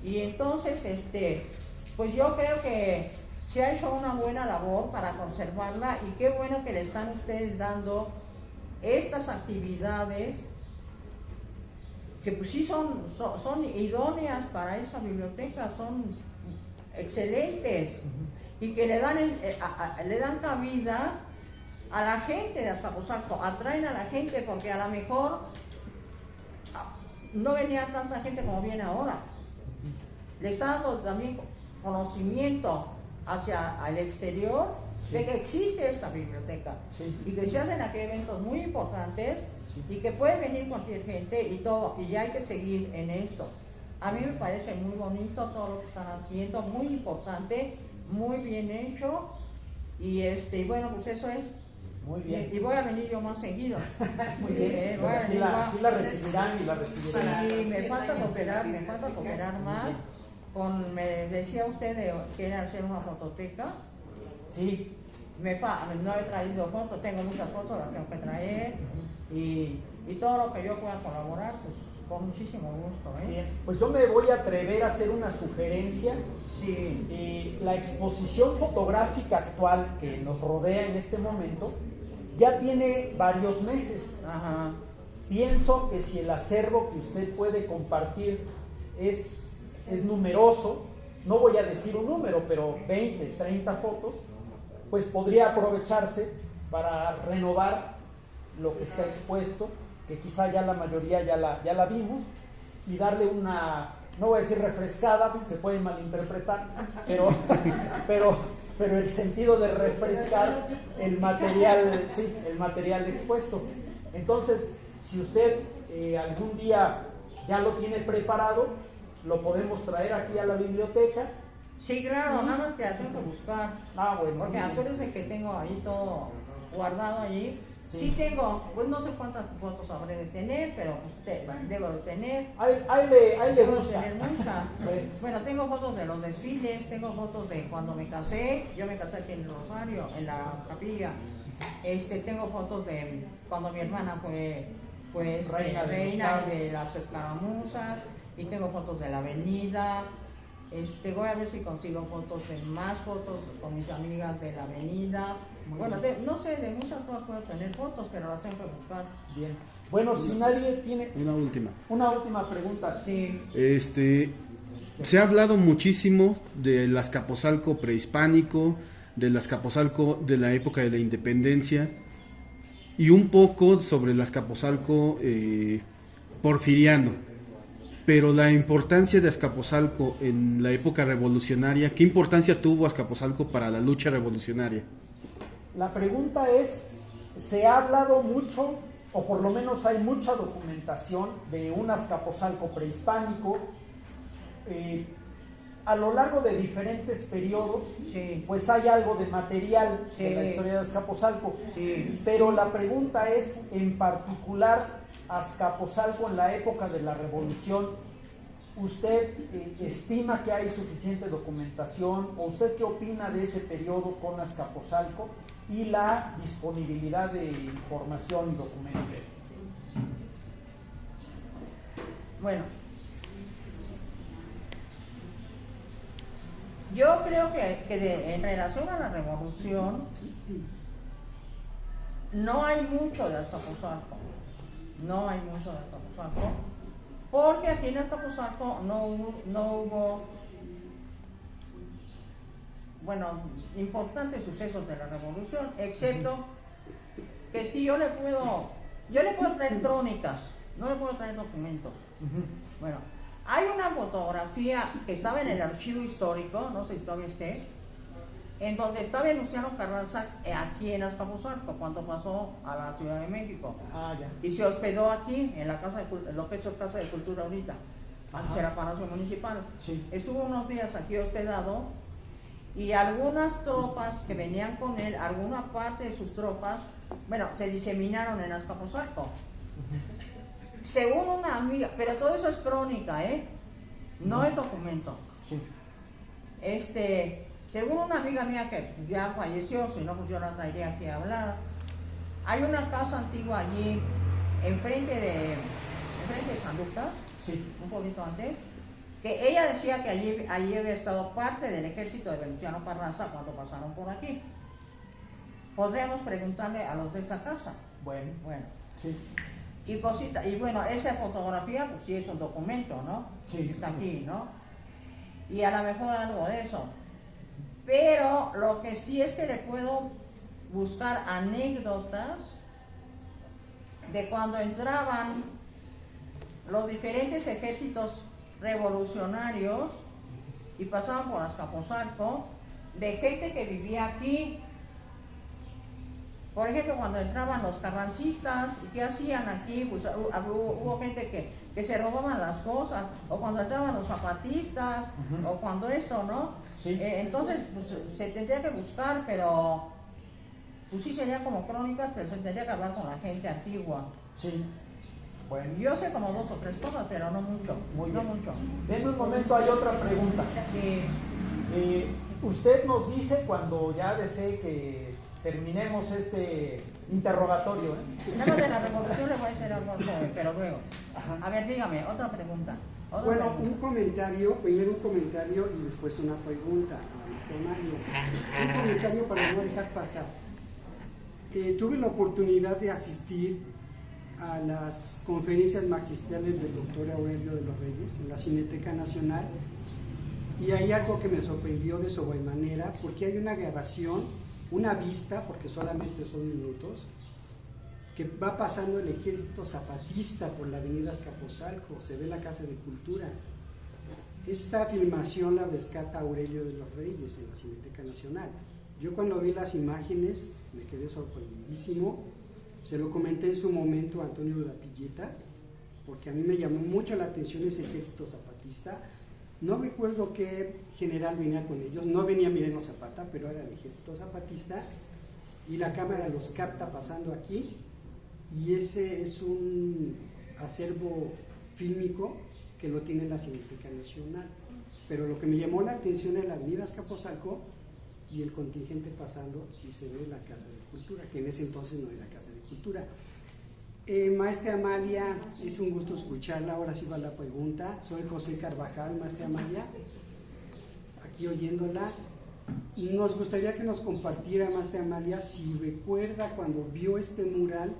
Y entonces, pues yo creo que se ha hecho una buena labor para conservarla, y qué bueno que le están ustedes dando estas actividades que pues sí son idóneas para esa biblioteca, son excelentes, y que le dan cabida a la gente de Azcapotzalco, atraen a la gente, porque a lo mejor no venía tanta gente como viene ahora. Le está dando también conocimiento hacia el exterior de que existe esta biblioteca, y que se hacen aquí eventos muy importantes, y que puede venir cualquier gente y todo, y ya hay que seguir en esto. A mí me parece muy bonito todo lo que están haciendo, muy importante, muy bien hecho, y bueno, pues eso es. Muy bien. Y voy a venir yo más seguido. Muy bien. Pues aquí la recibirán y la recibirán. Sí, me falta cooperar más. Me decía usted que era hacer una fototeca. Sí. no he traído fotos, tengo muchas fotos, las tengo que traer y todo lo que yo pueda colaborar, pues con muchísimo gusto. Bien, pues yo me voy a atrever a hacer una sugerencia. Sí. La exposición fotográfica actual que nos rodea en este momento ya tiene varios meses. Ajá. Pienso que si el acervo que usted puede compartir es numeroso, no voy a decir un número, pero 20, 30 fotos, pues podría aprovecharse para renovar lo que está expuesto, que quizá ya la mayoría ya la vimos, y darle una, no voy a decir refrescada, se puede malinterpretar, pero el sentido de refrescar el material, sí, el material expuesto. Entonces, si usted algún día ya lo tiene preparado, lo podemos traer aquí a la biblioteca. Sí, claro, nada más que tengo que buscar. Bueno. Porque acuérdense que tengo ahí todo guardado allí. Sí tengo, pues no sé cuántas fotos habré de tener, pero pues debo de tener. Ahí le gusta. Tener muchas. Bueno, tengo fotos de los desfiles, tengo fotos de cuando me casé. Yo me casé aquí en el Rosario, en la capilla. Tengo fotos de cuando mi hermana fue pues reina de las escaramuzas, y tengo fotos de la avenida. Voy a ver si consigo fotos de más fotos con mis amigas de la avenida. Bueno, no sé, de muchas cosas puedo tener fotos, pero las tengo que buscar. Bien. Bueno, si nadie tiene... Una última pregunta. Sí. Se ha hablado muchísimo del Azcapotzalco prehispánico, del Azcapotzalco de la época de la independencia, y un poco sobre el Azcapotzalco porfiriano. Pero la importancia de Azcapotzalco en la época revolucionaria, ¿qué importancia tuvo Azcapotzalco para la lucha revolucionaria? La pregunta es, se ha hablado mucho, o por lo menos hay mucha documentación de un Azcapotzalco prehispánico. A lo largo de diferentes periodos, pues hay algo de material de la historia de Azcapotzalco. Pero la pregunta es, en particular, Azcapotzalco en la época de la Revolución, ¿usted estima que hay suficiente documentación? ¿O usted qué opina de ese periodo con Azcapotzalco y la disponibilidad de información y documentos? Bueno, yo creo que en relación a la Revolución no hay mucho de Azcapotzalco. No hay mucho de Azcapotzalco, porque aquí en Azcapotzalco no hubo, bueno, importantes sucesos de la Revolución, excepto que sí yo le puedo traer crónicas, no le puedo traer documentos. Bueno, hay una fotografía que estaba en el archivo histórico, no sé si todavía esté, en donde estaba Venustiano Carranza aquí en Azcapotzalco cuando pasó a la Ciudad de México. Y se hospedó aquí en la casa de lo que es Casa de Cultura ahorita, antes era Palacio Municipal. Estuvo unos días aquí hospedado, y algunas tropas que venían con él, alguna parte de sus tropas, bueno, se diseminaron en Azcapotzalco. Según una amiga, pero todo eso es crónica, no es documento. Según una amiga mía que ya falleció, si no, pues yo la traería aquí a hablar. Hay una casa antigua allí, enfrente de San Lucas, un poquito antes, que ella decía que allí había estado parte del ejército de Venustiano Carranza cuando pasaron por aquí. Podríamos preguntarle a los de esa casa. Bueno. Sí. Y bueno, esa fotografía, pues sí es un documento, ¿no? Sí. Está aquí, ¿no? Y a lo mejor algo de eso. Pero lo que sí es que le puedo buscar anécdotas de cuando entraban los diferentes ejércitos revolucionarios y pasaban por Azcapotzalco, de gente que vivía aquí. Por ejemplo, cuando entraban los carrancistas, ¿qué hacían aquí? Pues hubo gente que se robaban las cosas, o cuando entraban los zapatistas, o cuando eso, ¿no? Entonces, pues, se tendría que buscar, pero pues sí sería como crónicas, pero se tendría que hablar con la gente antigua. Bueno. Yo sé como 2 o 3 cosas, pero no mucho. Mucho. Denme un momento, hay otra pregunta. Usted nos dice, cuando ya desee que terminemos este interrogatorio. Nada de la revolución le voy a decir algo al joven, pero luego. A ver, dígame, otra pregunta. Bueno, un comentario, primero un comentario y después una pregunta a la maestra Mario. Un comentario para no dejar pasar. Tuve la oportunidad de asistir a las conferencias magistrales del doctor Aurelio de los Reyes en la Cineteca Nacional, y hay algo que me sorprendió de sobremanera, porque hay una grabación, una vista, porque solamente son minutos, que va pasando el ejército zapatista por la avenida Azcapotzalco, se ve la Casa de Cultura. Esta filmación la rescata Aurelio de los Reyes en la Cineteca Nacional. Yo cuando vi las imágenes me quedé sorprendidísimo, se lo comenté en su momento a Antonio Lapilleta, porque a mí me llamó mucho la atención ese ejército zapatista. No recuerdo qué general venía con ellos, no venía Emiliano Zapata, pero era el ejército zapatista, y la cámara los capta pasando aquí, y ese es un acervo fílmico que lo tiene la Cineteca Nacional. Pero lo que me llamó la atención es la avenida Azcapotzalco y el contingente pasando, y se ve la Casa de Cultura, que en ese entonces no era Casa de Cultura. Maestra Amalia, es un gusto escucharla. Ahora sí va la pregunta. Soy José Carvajal, maestra Amalia, aquí oyéndola. Nos gustaría que nos compartiera, maestra Amalia, si recuerda cuando vio este mural,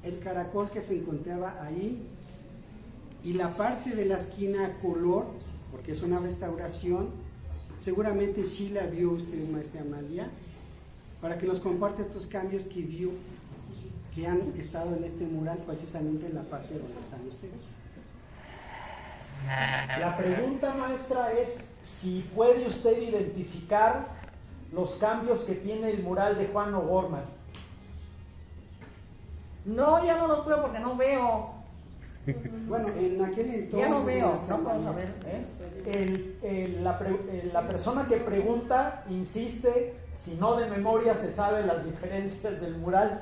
el caracol que se encontraba ahí y la parte de la esquina a color, porque es una restauración. Seguramente sí la vio usted, maestra Amalia, para que nos comparte estos cambios que vio, que han estado en este mural, precisamente en la parte donde están ustedes. La pregunta, maestra, es si puede usted identificar los cambios que tiene el mural de Juan O'Gorman. No, ya no los veo porque no veo. Bueno, en aquel entonces... Ya no veo, no puedo saber. La persona que pregunta insiste si no de memoria se sabe las diferencias del mural.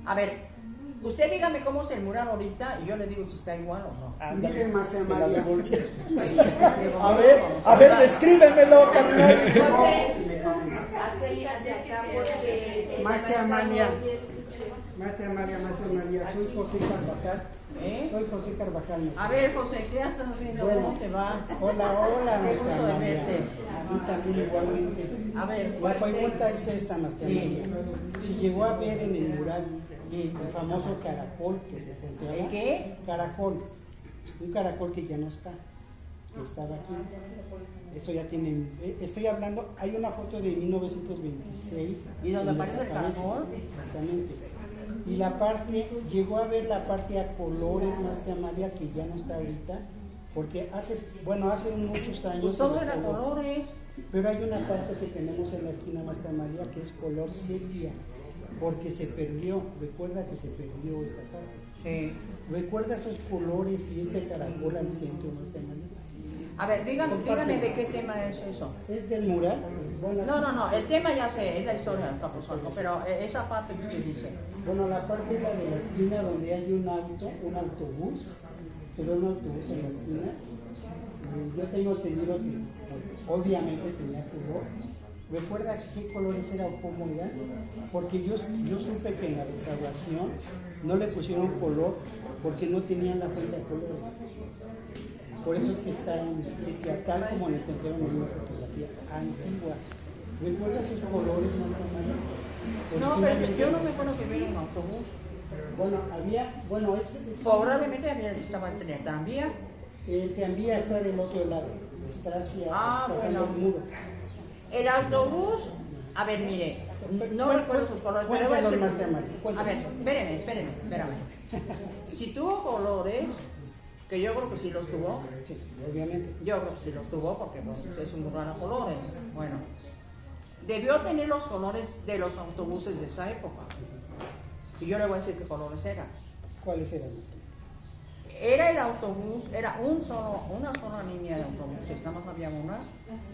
A ver, usted dígame cómo es el mural ahorita y yo le digo si está igual o no. Mire, maestra María. A ver, descríbemelo, carnal. Maestra Amalia, soy José Carvajal. Soy José Carvajal. A ver, José, ¿qué estás haciendo? Bueno, ¿Cómo te va? Hola, Qué maestra gusto de Amalia. verte. A mí también igualmente. A ver, La pregunta es esta, maestra Amalia. Si llegó a ver en el mural el famoso caracol que se encontraba. ¿El qué? Caracol. Un caracol que ya no está, que estaba aquí. Eso ya tiene, estoy hablando, hay una foto de 1926. ¿Y dónde aparece el caracol? Exactamente. Y la parte, llegó a ver la parte a colores, maestra Amalia, que ya no está ahorita, porque hace muchos años. Pues todo era colores. Pero hay una parte que tenemos en la esquina, maestra Amalia, que es color sepia, porque se perdió. Recuerda que se perdió esta parte. Sí. ¿Recuerda esos colores y este caracol al centro, maestra Amalia? A ver, dígame de qué tema es eso. ¿Es del mural? Bueno, No, el tema ya sé, es la historia del Azcapotzalco, pero esa parte que usted dice. Bueno, la parte es la de la esquina donde hay un autobús, se ve un autobús en la esquina. Yo tengo entendido que obviamente tenía color. ¿Recuerda qué colores era o cómo era? Porque yo supe que en la restauración no le pusieron color porque no tenían la fuente de colores. Por eso es que está en sepia, tal como le encontraron en una fotografía antigua. ¿Recuerda esos colores, maestra María? No, pero yo no me acuerdo que hubiera un autobús. Bueno, Probablemente estaba el tranvía. El tranvía está del otro lado, está hacia bueno. el muro. El autobús, a ver, mire, no recuerdo sus colores, pero voy a decir. A ver, espérame. Si tuvo colores, que yo creo que sí los tuvo. Sí, obviamente. Yo creo que sí los tuvo porque pues, es un lugar a colores. Bueno, debió tener los colores de los autobuses de esa época. Y yo le voy a decir qué colores eran. ¿Cuáles eran? Era el autobús, era una sola línea de autobuses, nada más había una,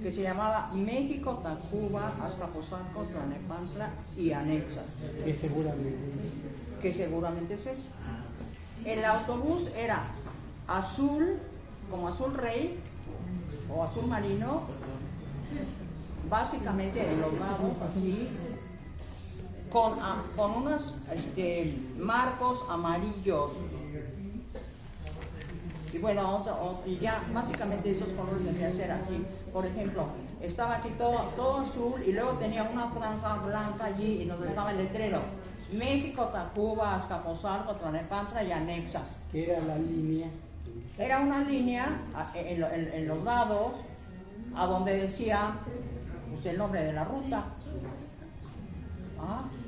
que se llamaba México, Tacuba, Azcapotzalco, Tlalnepantla y Anexa. Que seguramente es eso. El autobús era azul, como azul rey, o azul marino, básicamente en los lados así, con unos marcos amarillos. Y bueno, y ya básicamente esos colores debían ser así. Por ejemplo, estaba aquí todo azul y luego tenía una franja blanca allí y donde estaba el letrero: México, Tacuba, Azcapotzalco, Tlalnepantla y anexas. ¿Qué era la línea? Era una línea en los lados a donde decía pues, el nombre de la ruta.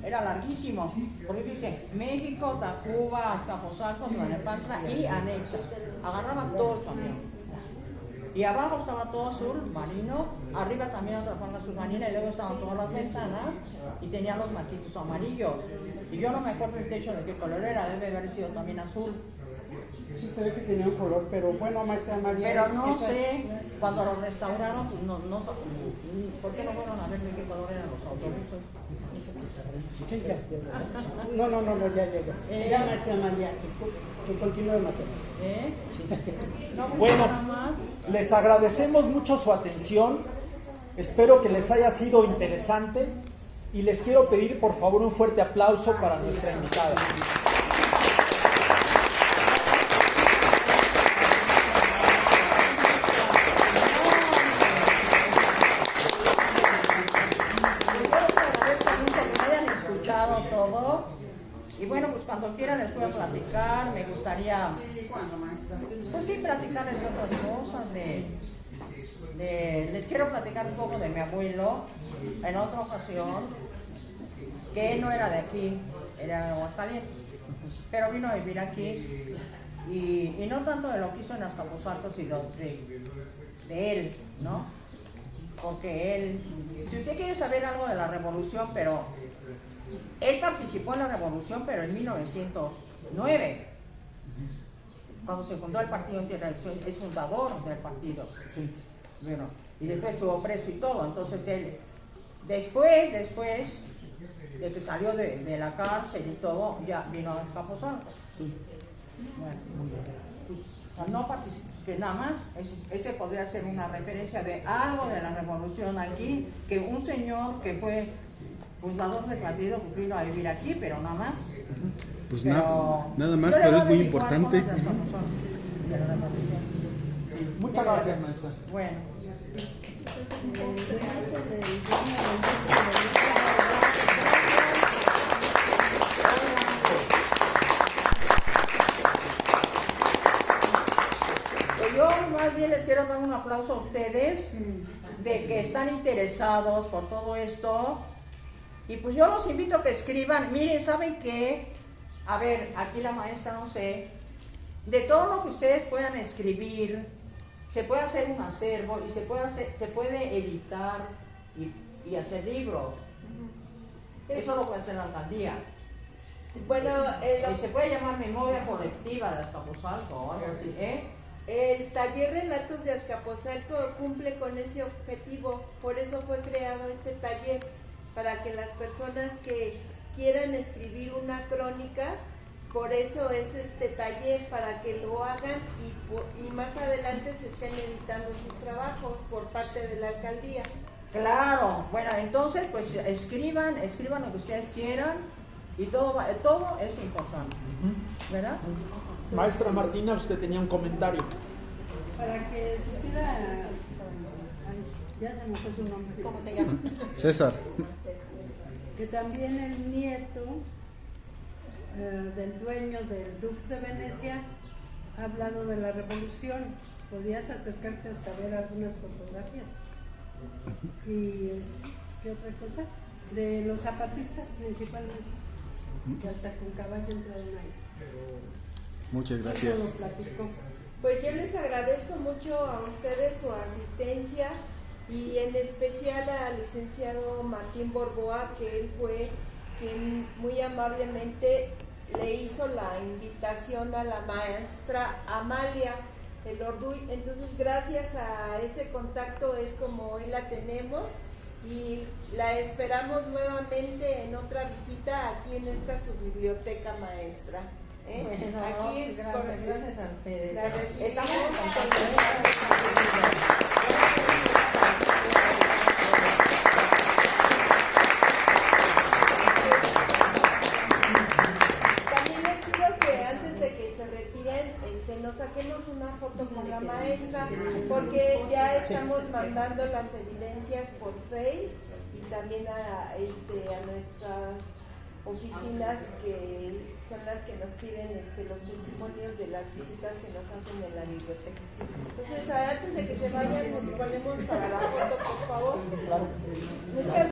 Era larguísimo, porque dice México, Tacuba, Azcapotzalco, Tlalnepantla y anexas. Agarraba todo el camión. Y abajo estaba todo azul marino, arriba también otra franja azul marina y luego estaban todas las ventanas y tenía los marquitos amarillos. Y yo no me acuerdo el techo de qué color era, debe haber sido también azul. Sí, se ve que tenía un color, pero bueno, maestra María. Pero no sé, cuando lo restauraron, pues no, ¿por qué no fueron a ver de qué color eran los autobuses? Sí, ya. No, ya. Ya, maestra María, que continúe, maestra. Bueno, les agradecemos mucho su atención. Espero que les haya sido interesante y les quiero pedir por favor un fuerte aplauso para nuestra invitada. Todo. Y bueno, pues cuando quieran les puedo platicar, me gustaría, pues sí, platicarles de otras cosas, les quiero platicar un poco de mi abuelo, en otra ocasión, que él no era de aquí, era de Aguascalientes, pero vino a vivir aquí, y no tanto de lo que hizo en Azcapotzalco, sino de él, ¿no? Porque él, si usted quiere saber algo de la revolución, pero él participó en la revolución, pero en 1909, cuando se fundó el Partido Antirrevolución, es fundador del partido. Sí. Bueno, y después estuvo preso y todo. Entonces él, después de que salió de la cárcel y todo, ya vino a Azcapotzalco. Sí. Bueno, pues no participé nada más. Ese podría ser una referencia de algo de la revolución aquí, que un señor que fue fundador del partido pues vino a vivir aquí, pero nada más. Pues nada más, pero es muy importante. Sí, muchas gracias, maestra. Bueno. Pues yo más bien les quiero dar un aplauso a ustedes de que están interesados por todo esto. Y pues yo los invito a que escriban. Miren, ¿saben qué? A ver, aquí la maestra, no sé. De todo lo que ustedes puedan escribir, se puede hacer un acervo y se puede editar y hacer libros. Eso lo puede hacer la alcaldía. Bueno, y se puede llamar Memoria Colectiva de Azcapotzalco o algo así, ¿eh? El taller Relatos de Azcapotzalco cumple con ese objetivo, por eso fue creado este taller, para que las personas que quieran escribir una crónica, por eso es este taller, para que lo hagan y más adelante se estén editando sus trabajos por parte de la alcaldía. Claro, bueno, entonces pues escriban lo que ustedes quieran y todo es importante, ¿verdad? Maestra Martina, usted tenía un comentario. Para que supiera, ya se me fue su nombre. ¿Cómo se llama? César. Que también el nieto del dueño del Dux de Venecia ha hablado de la revolución. Podías acercarte hasta ver algunas fotografías. Y ¿qué otra cosa? De los zapatistas principalmente, que hasta con caballo entraron ahí. Muchas gracias. Eso lo platicó. Pues yo les agradezco mucho a ustedes su asistencia y en especial al licenciado Martín Borboa, que él fue quien muy amablemente le hizo la invitación a la maestra Amalia Elorduy. Entonces, gracias a ese contacto es como hoy la tenemos y la esperamos nuevamente en otra visita aquí en esta su biblioteca maestra. Bueno, aquí es gracias a ustedes. Estamos contentos. porque ya estamos mandando las evidencias por Face y también a nuestras oficinas que son las que nos piden los testimonios de las visitas que nos hacen en la biblioteca. Entonces, antes de que se vayan, nos ponemos para la foto, por favor. Muchas